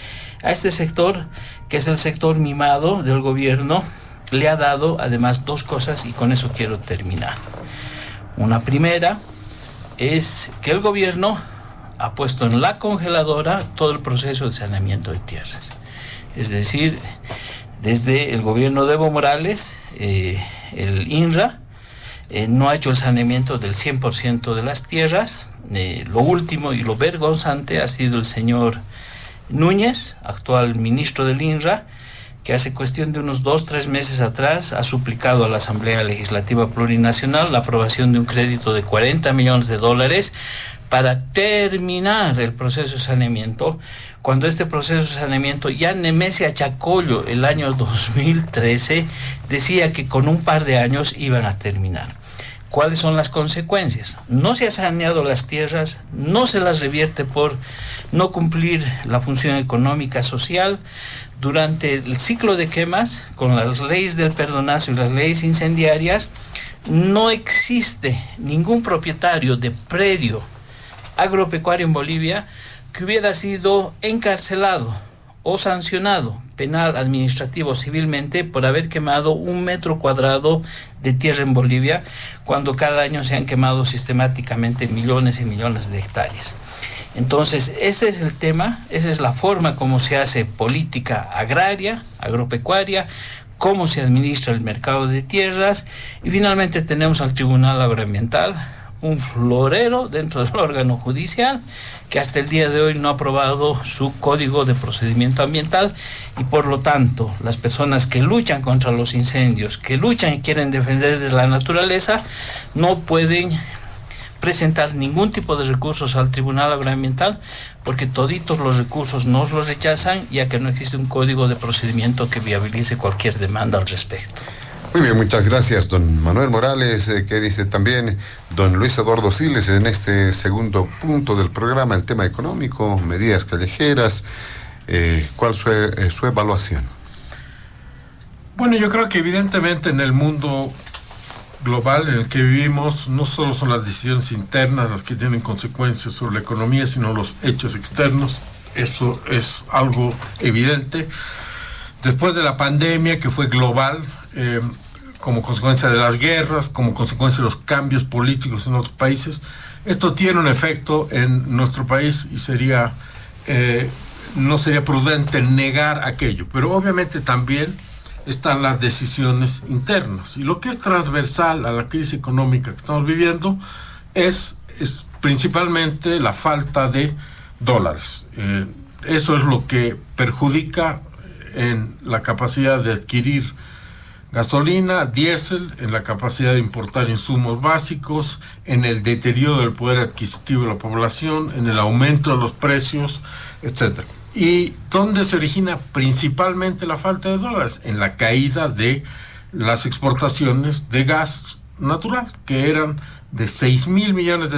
S5: a este sector, que es el sector mimado del gobierno, le ha dado además dos cosas, y con eso quiero terminar. Una primera es que el gobierno ha puesto en la congeladora todo el proceso de saneamiento de tierras. Es decir, desde el gobierno de Evo Morales, el INRA no ha hecho el saneamiento del 100% de las tierras. Lo último y lo vergonzante ha sido el señor Núñez, actual ministro del INRA, que hace cuestión de unos 2-3 meses atrás ha suplicado a la Asamblea Legislativa Plurinacional la aprobación de un crédito de $40 millones para terminar el proceso de saneamiento, cuando este proceso de saneamiento ya Nemesia Chacollo el año 2013 decía que con un par de años iban a terminar. ¿Cuáles son las consecuencias? No se ha saneado las tierras, no se las revierte por no cumplir la función económica social. Durante el ciclo de quemas, con las leyes del perdonazo y las leyes incendiarias, no existe ningún propietario de predio agropecuario en Bolivia que hubiera sido encarcelado o sancionado penal, administrativo, civilmente por haber quemado 1 metro cuadrado de tierra en Bolivia, cuando cada año se han quemado sistemáticamente millones y millones de hectáreas. Entonces, ese es el tema, esa es la forma como se hace política agraria, agropecuaria, cómo se administra el mercado de tierras, y finalmente tenemos al Tribunal Agroambiental, un florero dentro del órgano judicial que hasta el día de hoy no ha aprobado su código de procedimiento ambiental, y por lo tanto las personas que luchan contra los incendios, que luchan y quieren defender de la naturaleza, no pueden presentar ningún tipo de recursos al Tribunal Agroambiental, porque toditos los recursos nos los rechazan, ya que no existe un código de procedimiento que viabilice cualquier demanda al respecto.
S3: Muy bien, muchas gracias, don Manuel Morales. ¿Qué dice también don Luis Eduardo Siles en este segundo punto del programa, el tema económico, medidas callejeras? ¿Cuál es su evaluación?
S6: Bueno, yo creo que evidentemente en el mundo global en el que vivimos, no solo son las decisiones internas las que tienen consecuencias sobre la economía, sino los hechos externos. Eso es algo evidente. Después de la pandemia, que fue global, como consecuencia de las guerras, como consecuencia de los cambios políticos en otros países, esto tiene un efecto en nuestro país y no sería prudente negar aquello. Pero obviamente también están las decisiones internas. Y lo que es transversal a la crisis económica que estamos viviendo es principalmente la falta de dólares. Eso es lo que perjudica en la capacidad de adquirir gasolina, diésel, en la capacidad de importar insumos básicos, en el deterioro del poder adquisitivo de la población, en el aumento de los precios, etc. ¿Y dónde se origina principalmente la falta de dólares? En la caída de las exportaciones de gas natural, que eran de $6,000 millones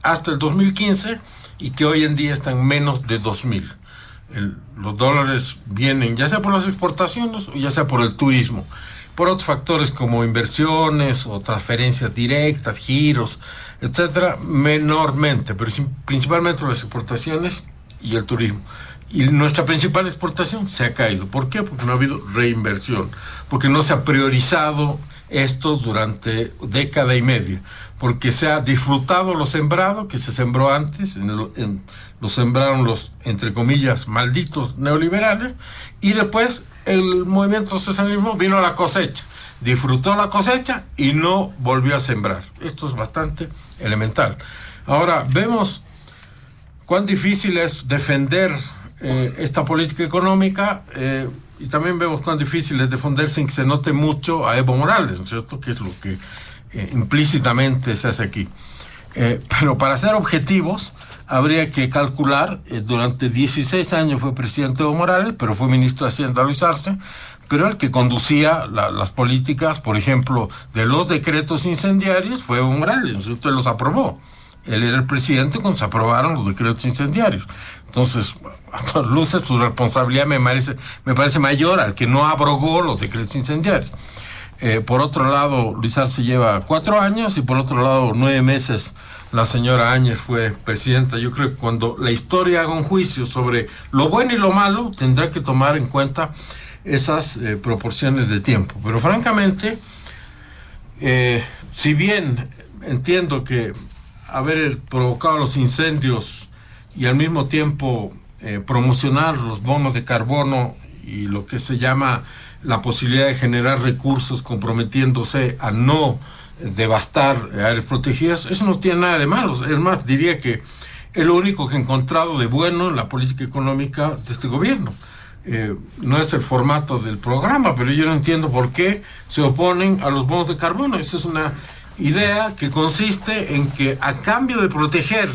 S6: hasta el 2015 y que hoy en día están menos de 2,000. Los dólares vienen ya sea por las exportaciones o ya sea por el turismo, por otros factores como inversiones o transferencias directas, giros, etcétera, menormente, pero principalmente las exportaciones y el turismo. Y nuestra principal exportación se ha caído. ¿Por qué? Porque no ha habido reinversión, porque no se ha priorizado esto durante década y media, porque se ha disfrutado lo sembrado, que se sembró antes, lo sembraron los, entre comillas, malditos neoliberales, y después el movimiento socialismo vino a la cosecha, disfrutó la cosecha y no volvió a sembrar. Esto es bastante elemental. Ahora, vemos cuán difícil es defender esta política económica, y también vemos cuán difícil es defender sin que se note mucho a Evo Morales, ¿no es cierto?, que es lo que implícitamente se hace aquí. Pero para ser objetivos, habría que calcular, durante 16 años fue presidente Evo Morales, pero fue ministro de Hacienda Luis Arce, pero el que conducía las políticas, por ejemplo, de los decretos incendiarios fue Evo Morales, ¿no es cierto?, él los aprobó. Él era el presidente cuando se aprobaron los decretos incendiarios. Entonces, a todas luces, su responsabilidad me parece mayor al que no abrogó los decretos incendiarios. Por otro lado, Luis Arce lleva 4 años y por otro lado 9 meses la señora Áñez fue presidenta. Yo creo que cuando la historia haga un juicio sobre lo bueno y lo malo, tendrá que tomar en cuenta esas proporciones de tiempo. Pero francamente, si bien entiendo que haber provocado los incendios y al mismo tiempo promocionar los bonos de carbono y lo que se llama la posibilidad de generar recursos comprometiéndose a no devastar áreas protegidas, eso no tiene nada de malo. Es más, diría que es lo único que he encontrado de bueno en la política económica de este gobierno. no es el formato del programa, pero yo no entiendo por qué se oponen a los bonos de carbono. Esa es una idea que consiste en que a cambio de proteger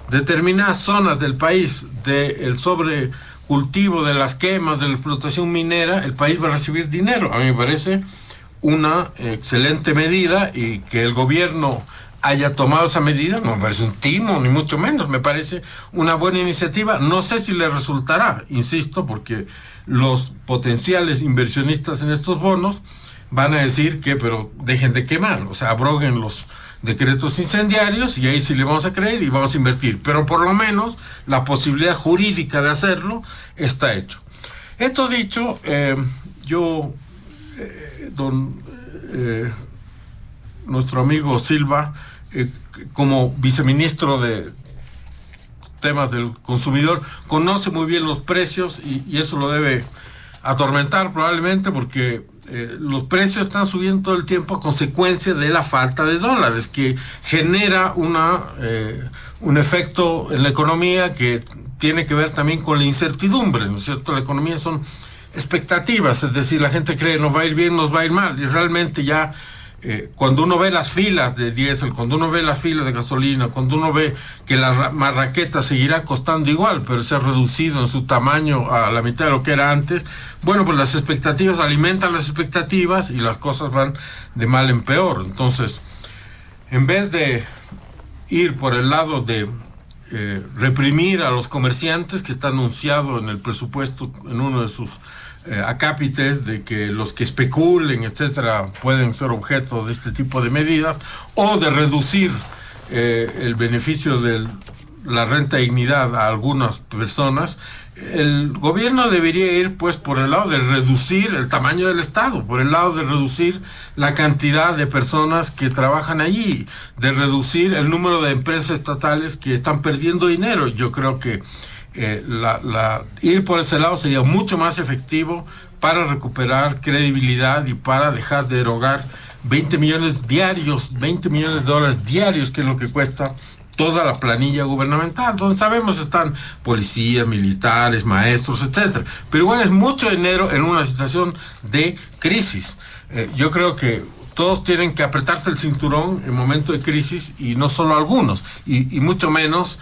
S6: determinadas zonas del país del sobrecultivo, de las quemas, de la explotación minera, el país va a recibir dinero. A mí me parece una excelente medida, y que el gobierno haya tomado esa medida no me parece un timo, ni mucho menos, me parece una buena iniciativa. No sé si le resultará, insisto, porque los potenciales inversionistas en estos bonos van a decir que, pero dejen de quemar, o sea, abroguen los decretos incendiarios, y ahí sí le vamos a creer y vamos a invertir. Pero por lo menos la posibilidad jurídica de hacerlo está hecho. Esto dicho, nuestro amigo Silva, como viceministro de temas del consumidor, conoce muy bien los precios, y eso lo debe atormentar probablemente, porque los precios están subiendo todo el tiempo a consecuencia de la falta de dólares, que genera un efecto en la economía que tiene que ver también con la incertidumbre, ¿no es cierto? La economía son expectativas, es decir, la gente cree nos va a ir bien, nos va a ir mal, y realmente ya cuando uno ve las filas de diésel, cuando uno ve las filas de gasolina, cuando uno ve que la marraqueta seguirá costando igual, pero se ha reducido en su tamaño a la mitad de lo que era antes, bueno, pues las expectativas alimentan las expectativas, y las cosas van de mal en peor. Entonces, en vez de ir por el lado de reprimir a los comerciantes, que está anunciado en el presupuesto, en uno de sus acápites, de que los que especulen, etcétera, pueden ser objeto de este tipo de medidas, o de reducir el beneficio de la renta de dignidad a algunas personas, el gobierno debería ir pues por el lado de reducir el tamaño del Estado, por el lado de reducir la cantidad de personas que trabajan allí, de reducir el número de empresas estatales que están perdiendo dinero. Yo creo que ir por ese lado sería mucho más efectivo para recuperar credibilidad y para dejar de erogar 20 millones diarios, 20 millones de dólares diarios, que es lo que cuesta toda la planilla gubernamental, donde sabemos están policías, militares, maestros, etcétera, pero igual es mucho dinero en una situación de crisis. Yo creo que todos tienen que apretarse el cinturón en momento de crisis, y no solo algunos, y mucho menos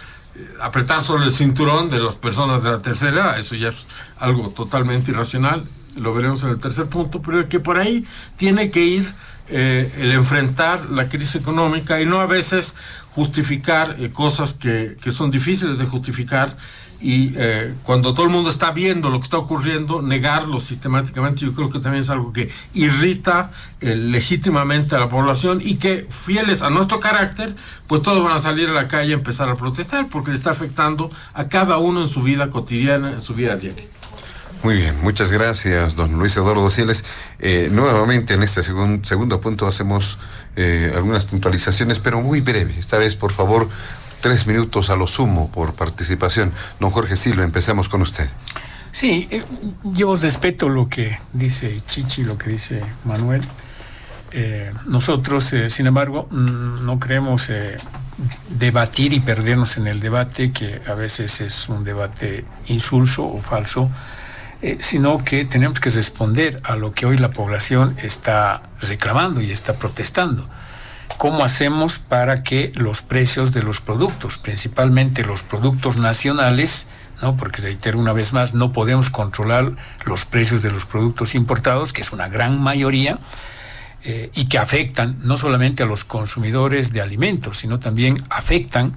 S6: apretar solo el cinturón de las personas de la tercera edad. Eso ya es algo totalmente irracional, lo veremos en el tercer punto, pero que por ahí tiene que ir el enfrentar la crisis económica, y no a veces justificar cosas que son difíciles de justificar, y cuando todo el mundo está viendo lo que está ocurriendo, negarlo sistemáticamente. Yo creo que también es algo que irrita legítimamente a la población, y que, fieles a nuestro carácter, pues todos van a salir a la calle y empezar a protestar, porque le está afectando a cada uno en su vida cotidiana, en su vida diaria.
S3: Muy bien, muchas gracias, don Luis Eduardo Siles. Nuevamente en este segundo punto hacemos algunas puntualizaciones, pero muy breve. Esta vez, por favor, 3 minutos a lo sumo por participación. Don Jorge Silva, empecemos con usted.
S4: Sí, yo respeto lo que dice Chichi, lo que dice Manuel. Nosotros, sin embargo, no queremos debatir y perdernos en el debate, que a veces es un debate insulso o falso, sino que tenemos que responder a lo que hoy la población está reclamando y está protestando. ¿Cómo hacemos para que los precios de los productos, principalmente los productos nacionales, ¿no? Porque reitero una vez más, no podemos controlar los precios de los productos importados, que es una gran mayoría, y que afectan no solamente a los consumidores de alimentos, sino también afectan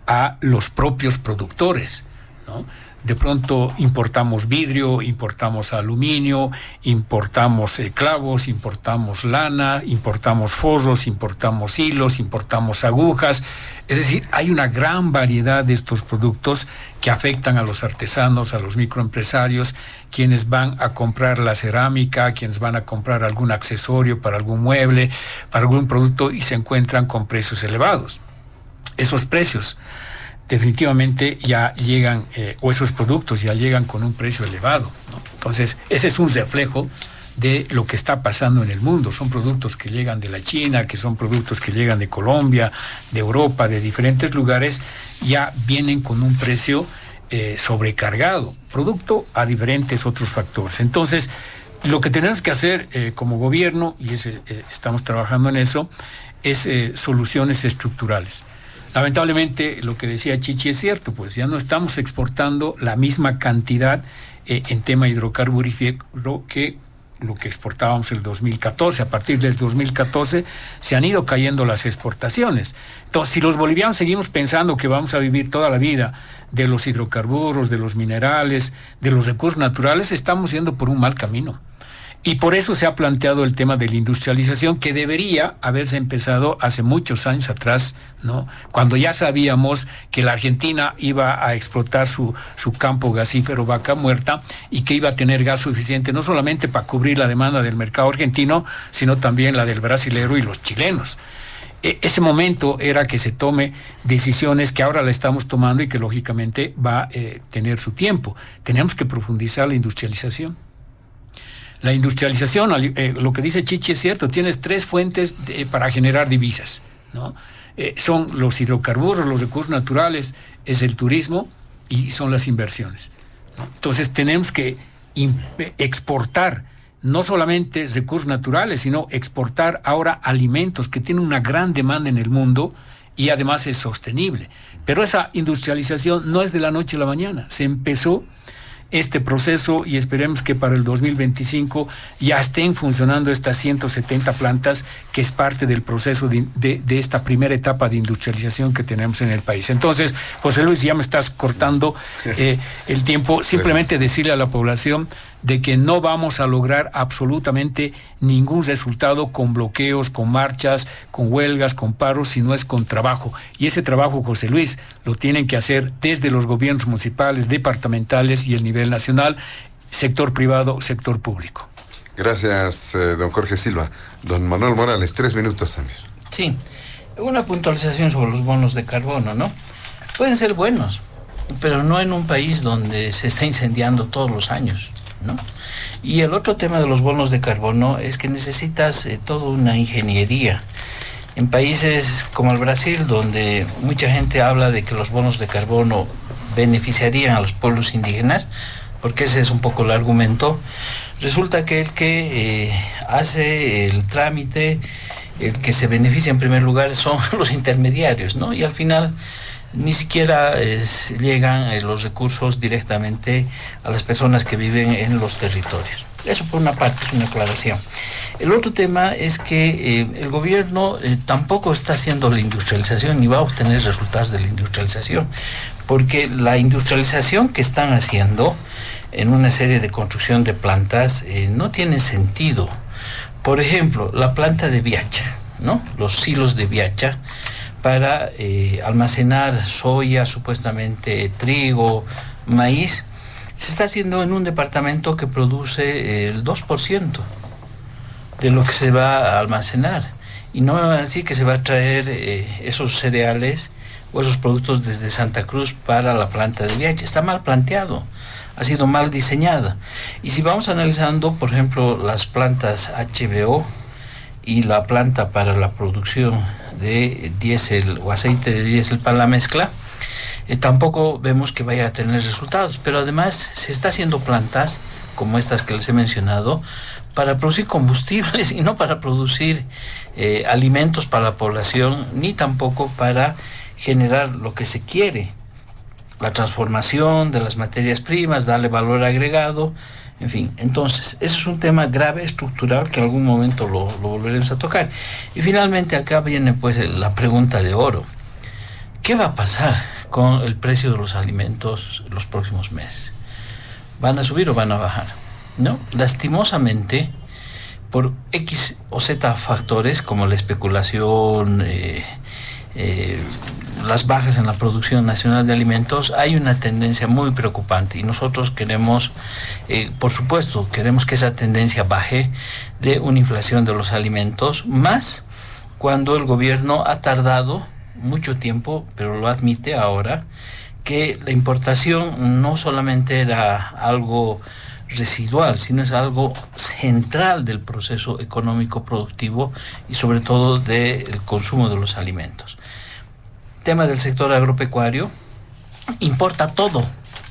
S4: a los propios productores, ¿no? De pronto importamos vidrio, importamos aluminio, importamos clavos, importamos lana, importamos forros, importamos hilos, importamos agujas. Es decir, hay una gran variedad de estos productos que afectan a los artesanos, a los microempresarios, quienes van a comprar la cerámica, quienes van a comprar algún accesorio para algún mueble, para algún producto, y se encuentran con precios elevados. Esos precios definitivamente ya llegan, o esos productos ya llegan con un precio elevado, ¿no? Entonces, ese es un reflejo de lo que está pasando en el mundo. Son productos que llegan de la China, que son productos que llegan de Colombia, de Europa, de diferentes lugares, ya vienen con un precio sobrecargado, producto a diferentes otros factores. Entonces, lo que tenemos que hacer como gobierno, y estamos trabajando en eso, es soluciones estructurales. Lamentablemente, lo que decía Chichi es cierto, pues ya no estamos exportando la misma cantidad en tema hidrocarburífero que lo que exportábamos en el 2014. A partir del 2014 se han ido cayendo las exportaciones. Entonces, si los bolivianos seguimos pensando que vamos a vivir toda la vida de los hidrocarburos, de los minerales, de los recursos naturales, estamos yendo por un mal camino. Y por eso se ha planteado el tema de la industrialización, que debería haberse empezado hace muchos años atrás, ¿no? Cuando ya sabíamos que la Argentina iba a explotar su campo gasífero Vaca Muerta y que iba a tener gas suficiente no solamente para cubrir la demanda del mercado argentino, sino también la del brasilero y los chilenos. Ese momento era que se tome decisiones que ahora la estamos tomando y que lógicamente va a tener su tiempo. Tenemos que profundizar la industrialización. La industrialización, lo que dice Chichi es cierto, tienes 3 fuentes para generar divisas, ¿no? Son los hidrocarburos, los recursos naturales, es el turismo y son las inversiones, ¿no? Entonces tenemos que exportar no solamente recursos naturales, sino exportar ahora alimentos que tienen una gran demanda en el mundo y además es sostenible. Pero esa industrialización no es de la noche a la mañana, se empezó este proceso y esperemos que para el 2025 ya estén funcionando estas 170 plantas, que es parte del proceso de esta primera etapa de industrialización que tenemos en el país. Entonces, José Luis, ya me estás cortando el tiempo. Simplemente decirle a la población de que no vamos a lograr absolutamente ningún resultado con bloqueos, con marchas, con huelgas, con paros, si no es con trabajo. Y ese trabajo, José Luis, lo tienen que hacer desde los gobiernos municipales, departamentales y el nivel nacional, sector privado, sector público.
S3: Gracias, don Jorge Silva. Don Manuel Morales, 3 minutos también.
S5: Sí, una puntualización sobre los bonos de carbono, ¿no? Pueden ser buenos, pero no en un país donde se está incendiando todos los años, ¿no? Y el otro tema de los bonos de carbono es que necesitas toda una ingeniería. En países como el Brasil, donde mucha gente habla de que los bonos de carbono beneficiarían a los pueblos indígenas, porque ese es un poco el argumento, resulta que el que hace el trámite, el que se beneficia en primer lugar son los intermediarios, ¿no? Y al final ni siquiera llegan los recursos directamente a las personas que viven en los territorios. Eso por una parte es una aclaración. El otro tema es que el gobierno tampoco está haciendo la industrialización ni va a obtener resultados de la industrialización, porque la industrialización que están haciendo en una serie de construcción de plantas no tiene sentido. Por ejemplo, la planta de Viacha, ¿no? Los silos de Viacha para almacenar soya, supuestamente trigo, maíz, se está haciendo en un departamento que produce el 2% de lo que se va a almacenar. Y no va a decir que se va a traer esos cereales o esos productos desde Santa Cruz para la planta de Viacha. Está mal planteado, ha sido mal diseñada. Y si vamos analizando, por ejemplo, las plantas HBO y la planta para la producción de diésel o aceite de diésel para la mezcla, tampoco vemos que vaya a tener resultados. Pero además se está haciendo plantas como estas que les he mencionado para producir combustibles y no para producir alimentos para la población, ni tampoco para generar lo que se quiere, la transformación de las materias primas, darle valor agregado, en fin. Entonces, ese es un tema grave, estructural, que en algún momento lo volveremos a tocar. Y finalmente acá viene pues la pregunta de oro. ¿Qué va a pasar con el precio de los alimentos los próximos meses? ¿Van a subir o van a bajar? ¿No? Lastimosamente, por X o Z factores como la especulación, las bajas en la producción nacional de alimentos, hay una tendencia muy preocupante y nosotros queremos, por supuesto, queremos que esa tendencia baje de una inflación de los alimentos, más cuando el gobierno ha tardado mucho tiempo, pero lo admite ahora, que la importación no solamente era algo residual, sino es algo central del proceso económico productivo y sobre todo del consumo de los alimentos. Tema del sector agropecuario, importa todo,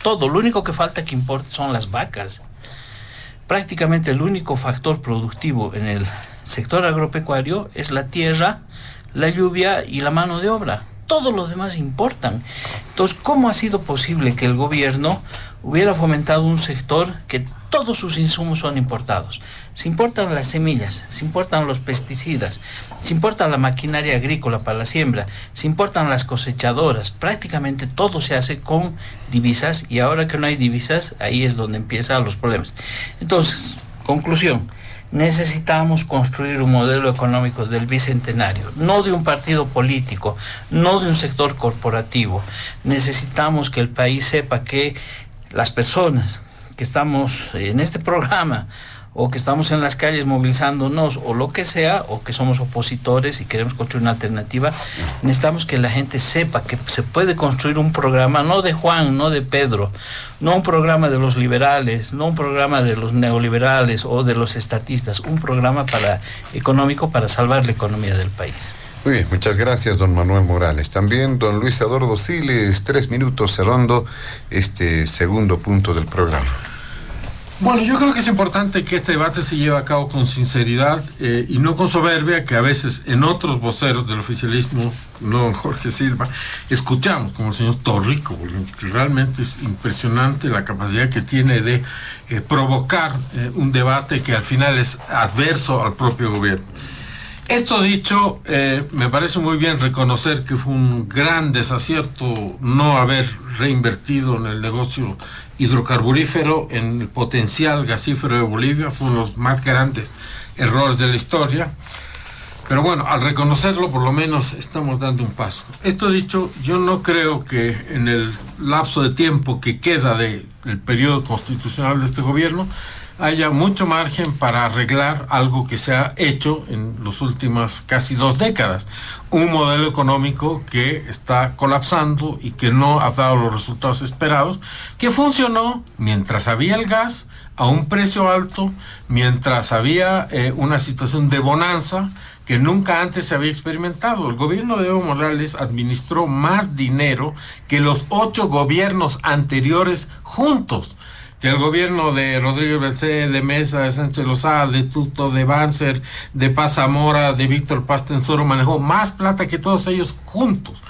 S5: todo. Lo único que falta que importe son las vacas. Prácticamente el único factor productivo en el sector agropecuario es la tierra, la lluvia y la mano de obra. Todos los demás importan. Entonces, ¿cómo ha sido posible que el gobierno hubiera fomentado un sector que todos sus insumos son importados? Se importan las semillas, se importan los pesticidas, se importa la maquinaria agrícola para la siembra, se importan las cosechadoras. Prácticamente todo se hace con divisas, y ahora que no hay divisas, ahí es donde empiezan los problemas. Entonces, conclusión. Necesitamos construir un modelo económico del bicentenario, no de un partido político, no de un sector corporativo. Necesitamos que el país sepa que las personas que estamos en este programa, o que estamos en las calles movilizándonos, o lo que sea, o que somos opositores y queremos construir una alternativa, necesitamos que la gente sepa que se puede construir un programa, no de Juan, no de Pedro, no un programa de los liberales, no un programa de los neoliberales o de los estatistas, un programa económico para salvar la economía del país.
S3: Muy bien, muchas gracias, don Manuel Morales. También don Luis Eduardo Siles, 3 minutos cerrando este segundo punto del programa.
S6: Bueno, yo creo que es importante que este debate se lleve a cabo con sinceridad y no con soberbia, que a veces en otros voceros del oficialismo, no don Jorge Silva, escuchamos, como el señor Torrico, porque realmente es impresionante la capacidad que tiene de provocar un debate que al final es adverso al propio gobierno. Esto dicho, me parece muy bien reconocer que fue un gran desacierto no haber reinvertido en el negocio hidrocarburífero, en el potencial gasífero de Bolivia. Fue uno de los más grandes errores de la historia. Pero bueno, al reconocerlo, por lo menos estamos dando un paso. Esto dicho, yo no creo que en el lapso de tiempo que queda del periodo constitucional de este gobierno haya mucho margen para arreglar algo que se ha hecho en las últimas casi 2 décadas. Un modelo económico que está colapsando y que no ha dado los resultados esperados, que funcionó mientras había el gas a un precio alto, mientras había una situación de bonanza que nunca antes se había experimentado. El gobierno de Evo Morales administró más dinero que los 8 gobiernos anteriores juntos. Que el gobierno de Rodríguez Belcé, de Mesa, de Sánchez Lozada, de Tuto, de Banzer, de Paz Zamora, de Víctor Paz Tensoro, manejó más plata que todos ellos juntos.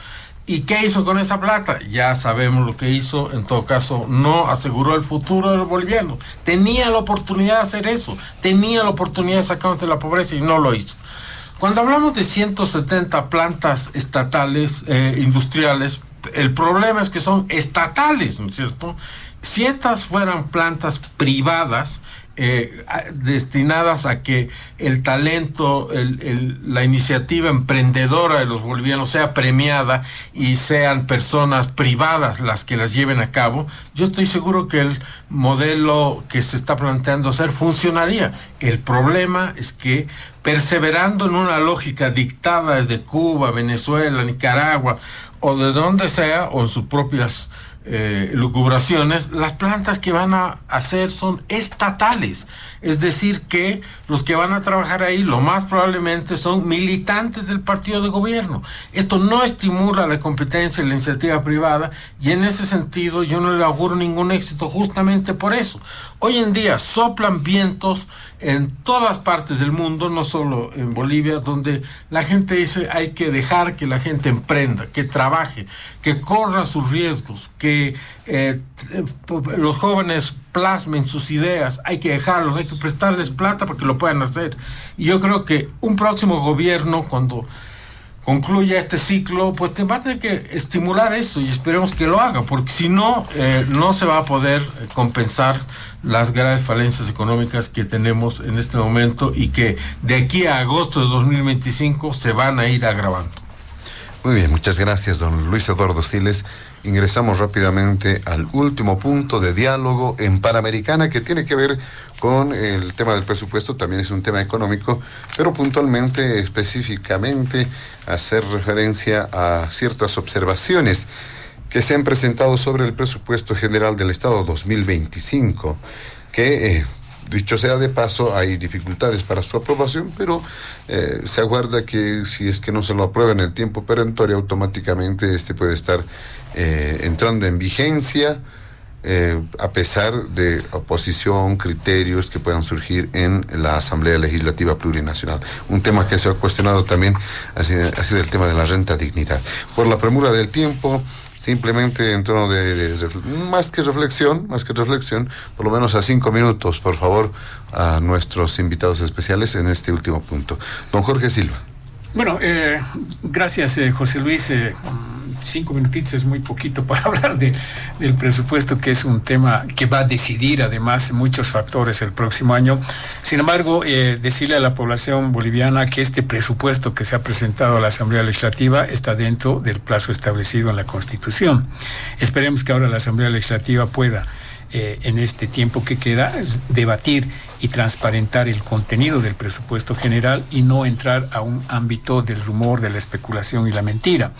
S6: ¿Y qué hizo con esa plata? Ya sabemos lo que hizo. En todo caso, no aseguró el futuro de los bolivianos. Tenía la oportunidad de hacer eso, tenía la oportunidad de sacarnos de la pobreza y no lo hizo. Cuando hablamos de 170 plantas estatales, industriales, el problema es que son estatales, ¿no es cierto? Si estas fueran plantas privadas, destinadas a que el talento, la iniciativa emprendedora de los bolivianos sea premiada y sean personas privadas las que las lleven a cabo, yo estoy seguro que el modelo que se está planteando hacer funcionaría. El problema es que, perseverando en una lógica dictada desde Cuba, Venezuela, Nicaragua o de donde sea, o en sus propias lucubraciones, las plantas que van a hacer son estatales. Es decir, que los que van a trabajar ahí lo más probablemente son militantes del partido de gobierno. Esto no estimula la competencia y la iniciativa privada, y en ese sentido yo no le auguro ningún éxito justamente por eso. Hoy en día soplan vientos en todas partes del mundo, no solo en Bolivia, donde la gente dice hay que dejar que la gente emprenda, que trabaje, que corra sus riesgos, que los jóvenes plasmen sus ideas, hay que dejarlos, hay que prestarles plata para que lo puedan hacer. Y yo creo que un próximo gobierno, cuando concluya este ciclo, pues va a tener que estimular eso, y esperemos que lo haga, porque si no, no se va a poder compensar las graves falencias económicas que tenemos en este momento y que de aquí a agosto de 2025 se van a ir agravando.
S3: Muy bien, muchas gracias, don Luis Eduardo Siles. Ingresamos rápidamente al último punto de diálogo en Panamericana, que tiene que ver con el tema del presupuesto. También es un tema económico, pero puntualmente, específicamente, hacer referencia a ciertas observaciones que se han presentado sobre el presupuesto general del Estado 2025, que dicho sea de paso, hay dificultades para su aprobación, pero se aguarda que si es que no se lo aprueba en el tiempo perentorio, automáticamente puede estar entrando en vigencia a pesar de oposición, criterios que puedan surgir en la Asamblea Legislativa Plurinacional. Un tema que se ha cuestionado también ha sido el tema de la renta dignidad. Por la premura del tiempo, simplemente en tono más que reflexión, por lo menos a 5 minutos, por favor, a nuestros invitados especiales en este último punto. Don Jorge Silva.
S4: Bueno, gracias, José Luis. 5 minutitos es muy poquito para hablar del presupuesto, que es un tema que va a decidir además muchos factores el próximo año. Sin embargo, decirle a la población boliviana que este presupuesto que se ha presentado a la Asamblea Legislativa está dentro del plazo establecido en la Constitución. Esperemos que ahora la Asamblea Legislativa pueda, en este tiempo que queda, debatir y transparentar el contenido del presupuesto general y no entrar a un ámbito del rumor, de la especulación y la mentira.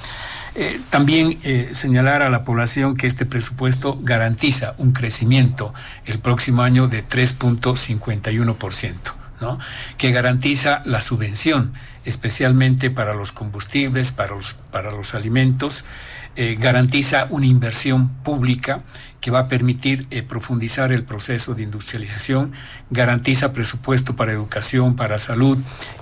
S4: También señalar a la población que este presupuesto garantiza un crecimiento el próximo año de 3.51%, ¿no? Que garantiza la subvención, especialmente para los combustibles, para los alimentos, garantiza una inversión pública que va a permitir profundizar el proceso de industrialización, garantiza presupuesto para educación, para salud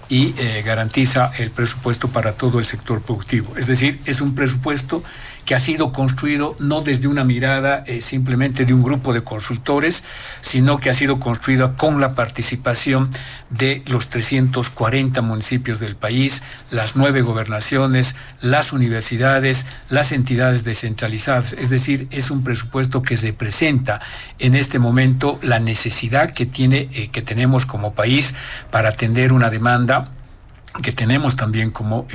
S4: y garantiza el presupuesto para todo el sector productivo. Es decir, es un presupuesto que ha sido construido no desde una mirada simplemente de un grupo de consultores, sino que ha sido construido con la participación de los 340 municipios del país, las 9 gobernaciones, las universidades, las entidades descentralizadas. Es decir, es un presupuesto que representa en este momento la necesidad que tenemos como país para atender una demanda que tenemos también como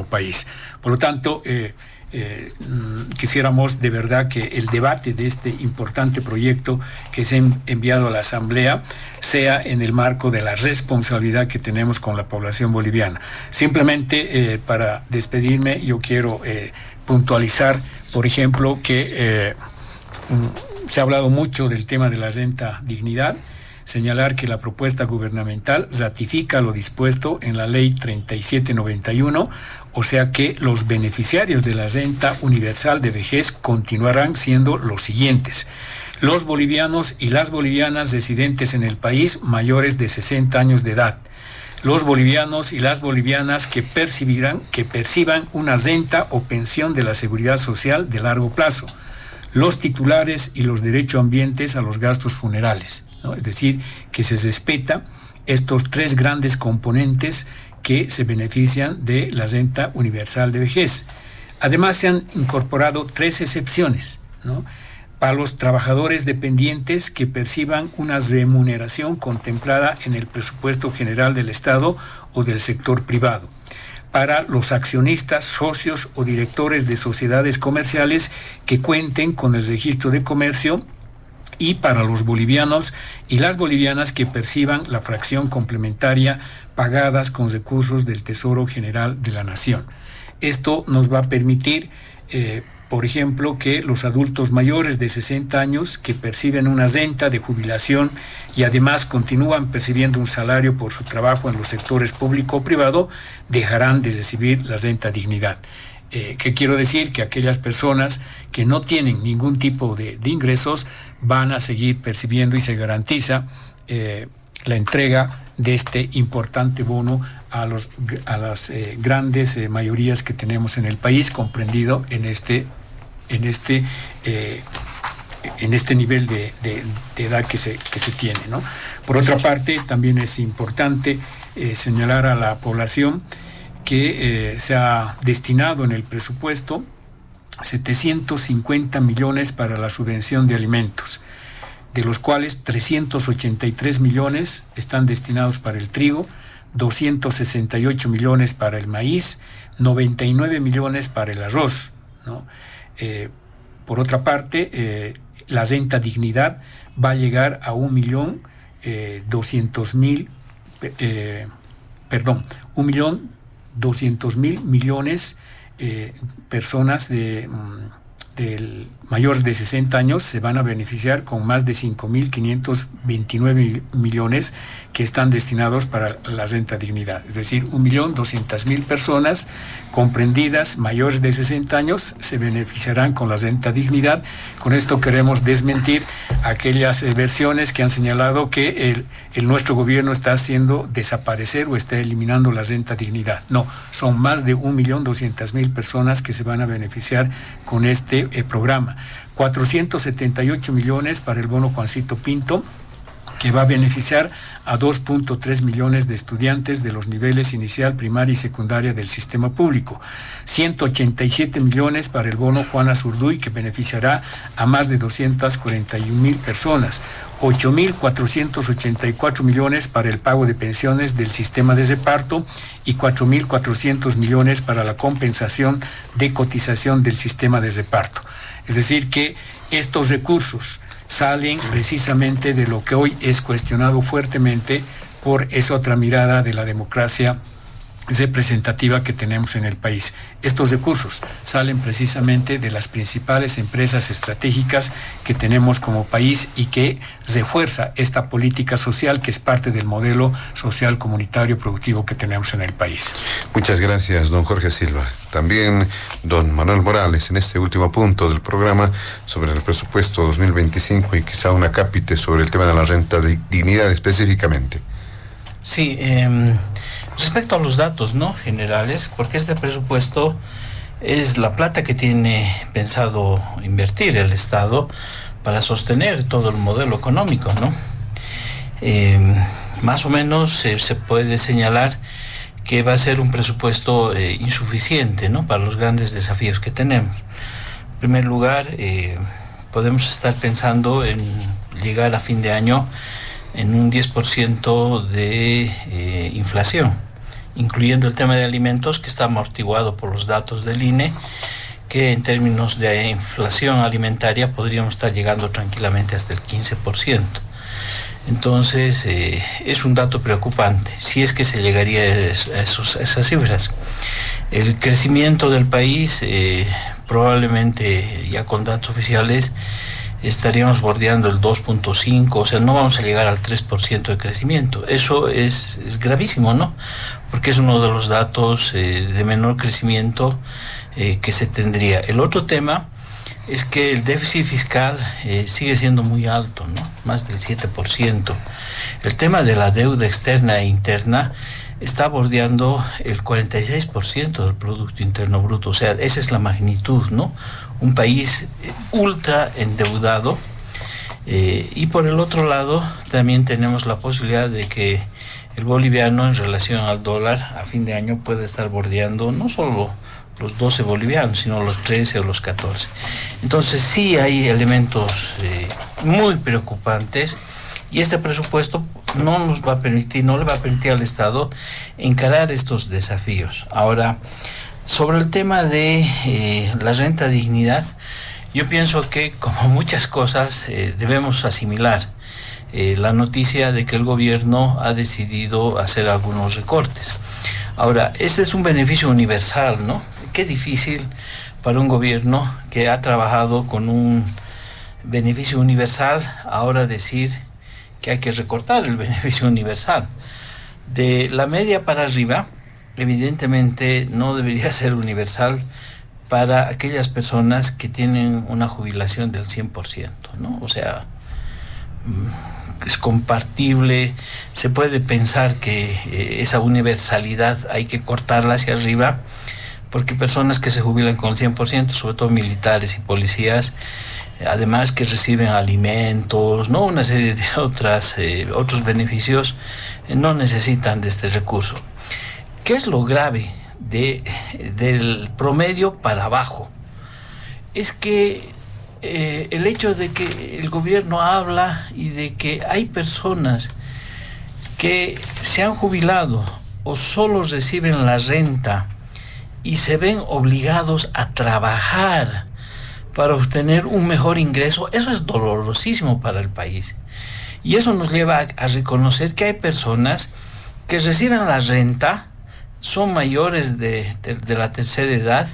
S4: país. Por lo tanto, quisiéramos de verdad que el debate de este importante proyecto que se ha enviado a la Asamblea sea en el marco de la responsabilidad que tenemos con la población boliviana. Simplemente para despedirme, yo quiero puntualizar, por ejemplo, que se ha hablado mucho del tema de la renta dignidad. Señalar que la propuesta gubernamental ratifica lo dispuesto en la Ley 3791, o sea que los beneficiarios de la renta universal de vejez continuarán siendo los siguientes: los bolivianos y las bolivianas residentes en el país mayores de 60 años de edad, los bolivianos y las bolivianas que perciban una renta o pensión de la Seguridad Social de largo plazo, los titulares y los derechohabientes a los gastos funerales, ¿no? Es decir, que se respeta estos 3 grandes componentes que se benefician de la renta universal de vejez. Además, se han incorporado 3 excepciones, ¿no? Para los trabajadores dependientes que perciban una remuneración contemplada en el presupuesto general del Estado o del sector privado, para los accionistas, socios o directores de sociedades comerciales que cuenten con el registro de comercio, y para los bolivianos y las bolivianas que perciban la fracción complementaria pagadas con recursos del Tesoro General de la Nación. Esto nos va a permitir, por ejemplo, que los adultos mayores de 60 años que perciben una renta de jubilación y además continúan percibiendo un salario por su trabajo en los sectores público o privado, dejarán de recibir la renta dignidad. ¿Qué quiero decir? Que aquellas personas que no tienen ningún tipo de ingresos van a seguir percibiendo y se garantiza la entrega de este importante bono a las grandes mayorías que tenemos en el país, comprendido en este nivel de edad que se tiene, ¿no? Por otra parte, también es importante señalar a la población que se ha destinado en el presupuesto 750 millones para la subvención de alimentos, de los cuales 383 millones están destinados para el trigo, 268 millones para el maíz, 99 millones para el arroz, ¿no? Por otra parte, la renta dignidad va a llegar a 1.200.000 millones personas mayores de 60 años se van a beneficiar con más de 5.529 millones que están destinados para la renta dignidad. Es decir, 1.200.000 personas comprendidas mayores de 60 años se beneficiarán con la renta dignidad. Con esto queremos desmentir aquellas versiones que han señalado que nuestro gobierno está haciendo desaparecer o está eliminando la renta dignidad. No, son más de 1.200.000 personas que se van a beneficiar con este programa. 478 millones para el bono Juancito Pinto, que va a beneficiar a 2.3 millones de estudiantes de los niveles inicial, primaria y secundaria del sistema público. 187 millones para el bono Juana Zurduy, que beneficiará a más de 241.000 personas. 8.484 millones para el pago de pensiones del sistema de reparto y 4.400 millones para la compensación de cotización del sistema de reparto. Es decir, que estos recursos salen precisamente de lo que hoy es cuestionado fuertemente por esa otra mirada de la democracia representativa que tenemos en el país. Estos recursos salen precisamente de las principales empresas estratégicas que tenemos como país y que refuerza esta política social que es parte del modelo social comunitario productivo que tenemos en el país.
S3: Muchas gracias, don Jorge Silva. También don Manuel Morales, en este último punto del programa sobre el presupuesto 2025 y quizá una cápite sobre el tema de la renta de dignidad específicamente.
S5: Sí, respecto a los datos generales, porque este presupuesto es la plata que tiene pensado invertir el Estado para sostener todo el modelo económico, más o menos se puede señalar que va a ser un presupuesto insuficiente, para los grandes desafíos que tenemos. En primer lugar, podemos estar pensando en llegar a fin de año en un 10% de inflación, incluyendo el tema de alimentos, que está amortiguado por los datos del INE, que en términos de inflación alimentaria podríamos estar llegando tranquilamente hasta el 15%. Entonces, es un dato preocupante, si es que se llegaría a esas cifras. El crecimiento del país, probablemente ya con datos oficiales, estaríamos bordeando el 2.5, o sea, no vamos a llegar al 3% de crecimiento. Eso es gravísimo, porque es uno de los datos de menor crecimiento que se tendría. El otro tema es que el déficit fiscal sigue siendo muy alto, más del 7%. El tema de la deuda externa e interna está bordeando el 46% del Producto Interno Bruto. O sea, esa es la magnitud, Un país ultra endeudado. Y por el otro lado, también tenemos la posibilidad de que el boliviano en relación al dólar a fin de año puede estar bordeando no solo los 12 bolivianos, sino los 13 o los 14. Entonces sí hay elementos muy preocupantes, y este presupuesto no le va a permitir al Estado encarar estos desafíos. Ahora, sobre el tema de la renta dignidad, yo pienso que, como muchas cosas, debemos asimilar la noticia de que el gobierno ha decidido hacer algunos recortes. Ahora, este es un beneficio universal, Qué difícil para un gobierno que ha trabajado con un beneficio universal ahora decir que hay que recortar el beneficio universal. De la media para arriba, evidentemente no debería ser universal para aquellas personas que tienen una jubilación del 100%, O sea, es compartible. Se puede pensar que esa universalidad hay que cortarla hacia arriba, porque personas que se jubilan con el 100%, sobre todo militares y policías, además que reciben alimentos, una serie de otros beneficios, no necesitan de este recurso. ¿Qué es lo grave del promedio para abajo? Es que el hecho de que el gobierno habla y de que hay personas que se han jubilado o solo reciben la renta y se ven obligados a trabajar para obtener un mejor ingreso, eso es dolorosísimo para el país. Y eso nos lleva a reconocer que hay personas que reciben la renta son mayores de la tercera edad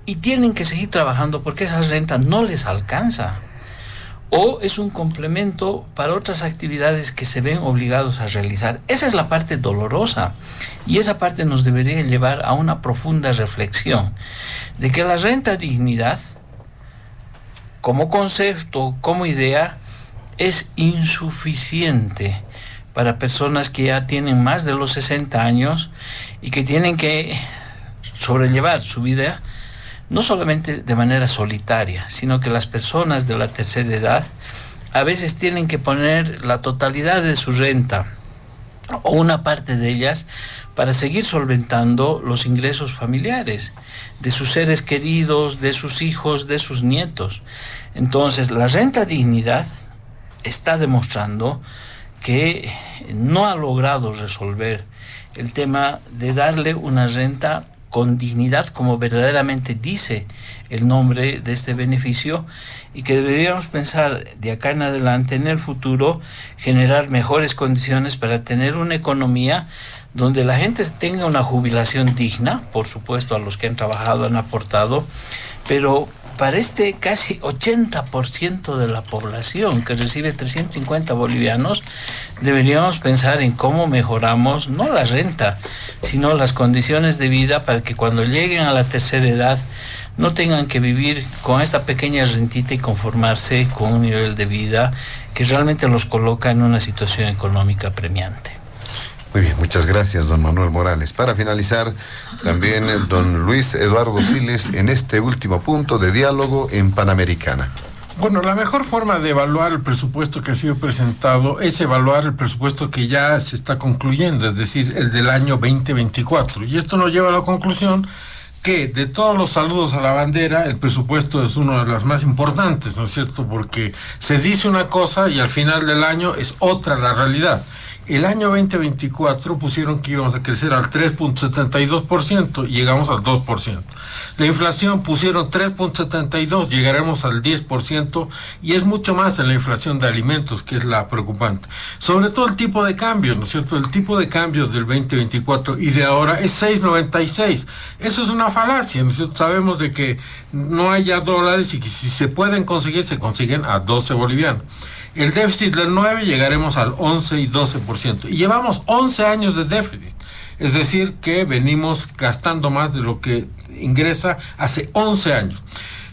S5: y tienen que seguir trabajando porque esa renta no les alcanza. O es un complemento para otras actividades que se ven obligados a realizar. Esa es la parte dolorosa y esa parte nos debería llevar a una profunda reflexión de que la renta dignidad, como concepto, como idea, es insuficiente para personas que ya tienen más de los 60 años y que tienen que sobrellevar su vida no solamente de manera solitaria, sino que las personas de la tercera edad a veces tienen que poner la totalidad de su renta o una parte de ellas para seguir solventando los ingresos familiares de sus seres queridos, de sus hijos, de sus nietos. Entonces, la renta dignidad está demostrando que no ha logrado resolver el tema de darle una renta con dignidad, como verdaderamente dice el nombre de este beneficio, y que deberíamos pensar de acá en adelante, en el futuro, generar mejores condiciones para tener una economía donde la gente tenga una jubilación digna, por supuesto a los que han trabajado, han aportado, pero para este casi 80% de la población que recibe 350 bolivianos, deberíamos pensar en cómo mejoramos no la renta, sino las condiciones de vida para que cuando lleguen a la tercera edad no tengan que vivir con esta pequeña rentita y conformarse con un nivel de vida que realmente los coloca en una situación económica premiante.
S3: Muy bien, muchas gracias, don Manuel Morales. Para finalizar, también don Luis Eduardo Siles en este último punto de diálogo en Panamericana.
S6: Bueno, la mejor forma de evaluar el presupuesto que ha sido presentado es evaluar el presupuesto que ya se está concluyendo, es decir, el del año 2024. Y esto nos lleva a la conclusión que de todos los saludos a la bandera, el presupuesto es una de las más importantes, ¿no es cierto? Porque se dice una cosa y al final del año es otra la realidad. El año 2024 pusieron que íbamos a crecer al 3.72% y llegamos al 2%. La inflación pusieron 3.72, llegaremos al 10% y es mucho más en la inflación de alimentos, que es la preocupante. Sobre todo el tipo de cambio, ¿no es cierto? El tipo de cambio del 2024 y de ahora es 6.96. Eso es una falacia, ¿no es cierto? Sabemos de que no hay ya dólares y que si se pueden conseguir, se consiguen a 12 bolivianos. El déficit del 9 llegaremos al 11 y 12%. Y llevamos 11 años de déficit. Es decir, que venimos gastando más de lo que ingresa hace 11 años.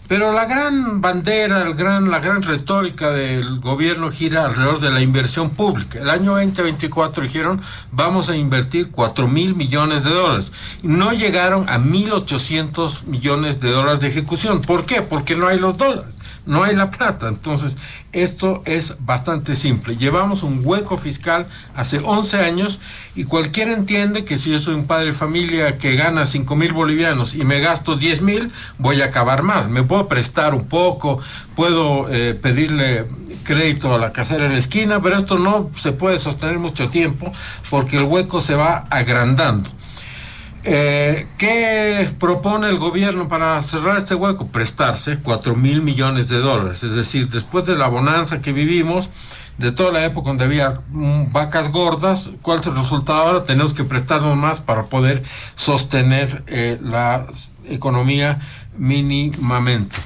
S6: Pero la gran bandera, la gran retórica del gobierno gira alrededor de la inversión pública. El año 2024 dijeron, vamos a invertir 4.000 millones de dólares. No llegaron a 1.800 millones de dólares de ejecución. ¿Por qué? Porque no hay los dólares. No hay la plata. Entonces, esto es bastante simple. Llevamos un hueco fiscal hace 11 años y cualquiera entiende que si yo soy un padre de familia que gana 5.000 bolivianos y me gasto 10.000, voy a acabar mal. Me puedo prestar un poco, puedo pedirle crédito a la casera en la esquina, pero esto no se puede sostener mucho tiempo porque el hueco se va agrandando. ¿Qué propone el gobierno para cerrar este hueco? Prestarse 4.000 millones de dólares. Es decir, después de la bonanza que vivimos, de toda la época donde había vacas gordas, ¿cuál es el resultado ahora? Tenemos que prestarnos más para poder sostener la economía mínimamente.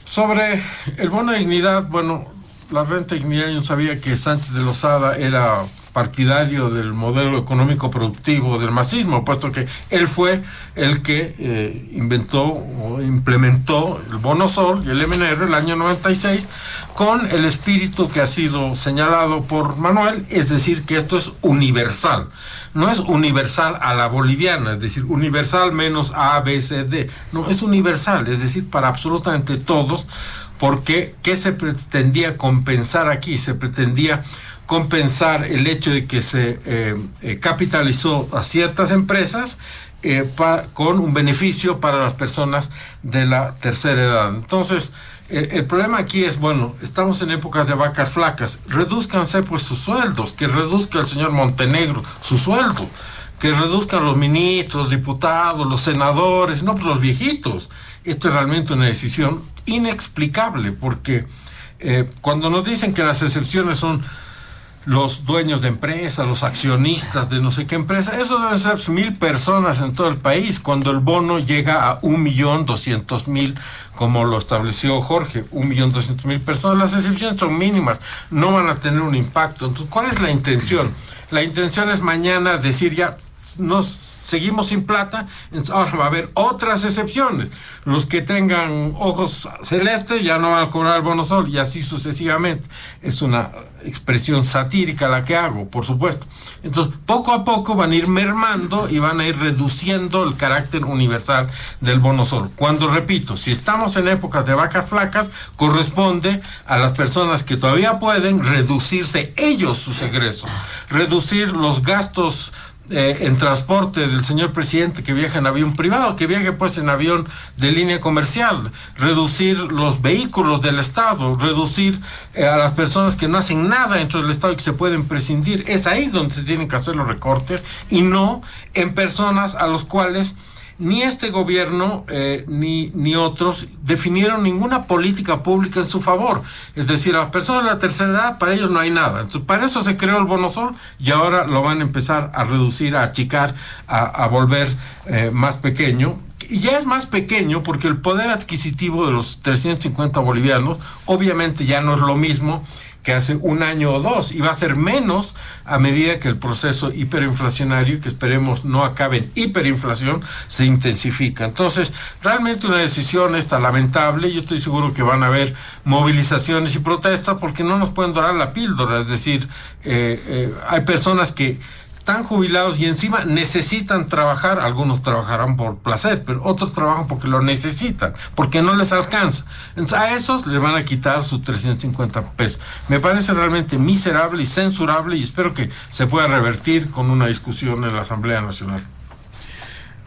S6: Sobre el bono de dignidad, bueno, la renta de dignidad, yo sabía que Sánchez de Lozada era partidario del modelo económico productivo del masismo, puesto que él fue el que inventó o implementó el Bono Sol y el MNR el año 96 con el espíritu que ha sido señalado por Manuel, es decir, que esto es universal. No es universal a la boliviana, es decir, universal menos A, B, C, D. No, es universal, es decir, para absolutamente todos, porque ¿qué se pretendía compensar aquí? Se pretendía compensar el hecho de que se capitalizó a ciertas empresas con un beneficio para las personas de la tercera edad. Entonces, el problema aquí es, bueno, estamos en épocas de vacas flacas, redúzcanse pues sus sueldos, que reduzca el señor Montenegro su sueldo, que reduzcan los ministros, diputados, los senadores, no, pues los viejitos. Esto es realmente una decisión inexplicable, porque cuando nos dicen que las excepciones son los dueños de empresas, los accionistas de no sé qué empresa. Eso deben ser 1,000 personas en todo el país, cuando el bono llega a 1,200,000, como lo estableció Jorge, 1,200,000 personas. Las excepciones son mínimas, no van a tener un impacto. Entonces, ¿cuál es la intención? La intención es mañana decir, ya nos seguimos sin plata, ahora va a haber otras excepciones. Los que tengan ojos celestes ya no van a cobrar el bono sol, y así sucesivamente. Es una expresión satírica la que hago, por supuesto. Entonces, poco a poco van a ir mermando y van a ir reduciendo el carácter universal del bono sol. Cuando, repito, si estamos en épocas de vacas flacas, corresponde a las personas que todavía pueden reducirse ellos sus egresos, reducir los gastos en transporte del señor presidente, que viaja en avión privado, que viaje pues en avión de línea comercial, reducir los vehículos del Estado, reducir a las personas que no hacen nada dentro del Estado y que se pueden prescindir. Es ahí donde se tienen que hacer los recortes, y no en personas a los cuales ni este gobierno ni otros definieron ninguna política pública en su favor. Es decir, a las personas de la tercera edad, para ellos no hay nada. Entonces, para eso se creó el bono sol, y ahora lo van a empezar a reducir, a achicar, a volver más pequeño. Y ya es más pequeño porque el poder adquisitivo de los 350 bolivianos obviamente ya no es lo mismo que hace un año o dos, y va a ser menos a medida que el proceso hiperinflacionario, que esperemos no acabe en hiperinflación, se intensifica. Entonces, realmente una decisión esta lamentable. Yo estoy seguro que van a haber movilizaciones y protestas, porque no nos pueden dorar la píldora. Es decir, hay personas que están jubilados y encima necesitan trabajar. Algunos trabajarán por placer, pero otros trabajan porque lo necesitan, porque no les alcanza. Entonces, a esos les van a quitar sus 350 pesos. Me parece realmente miserable y censurable, y espero que se pueda revertir con una discusión en la Asamblea Nacional.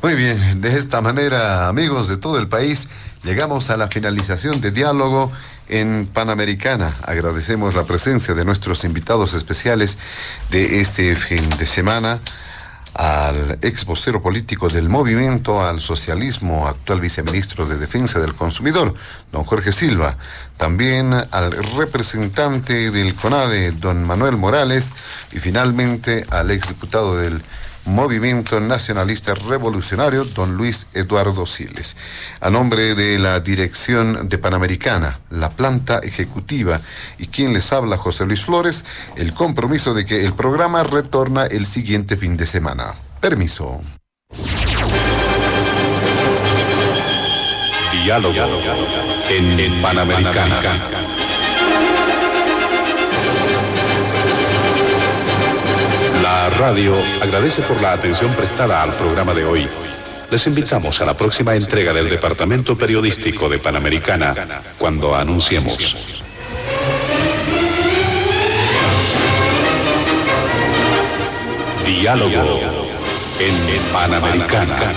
S3: Muy bien, de esta manera, amigos de todo el país, llegamos a la finalización de Diálogo en Panamericana. Agradecemos la presencia de nuestros invitados especiales de este fin de semana: al ex vocero político del Movimiento al Socialismo, actual viceministro de Defensa del Consumidor, don Jorge Silva; también al representante del CONADE, don Manuel Morales; y finalmente al exdiputado del Movimiento Nacionalista Revolucionario, don Luis Eduardo Siles. A nombre de la dirección de Panamericana, la planta ejecutiva, y quien les habla, José Luis Flores, el compromiso de que el programa retorna el siguiente fin de semana. Permiso.
S1: Diálogo en Panamericana. La radio agradece por la atención prestada al programa de hoy. Les invitamos a la próxima entrega del Departamento Periodístico de Panamericana, cuando anunciemos. Diálogo en Panamericana.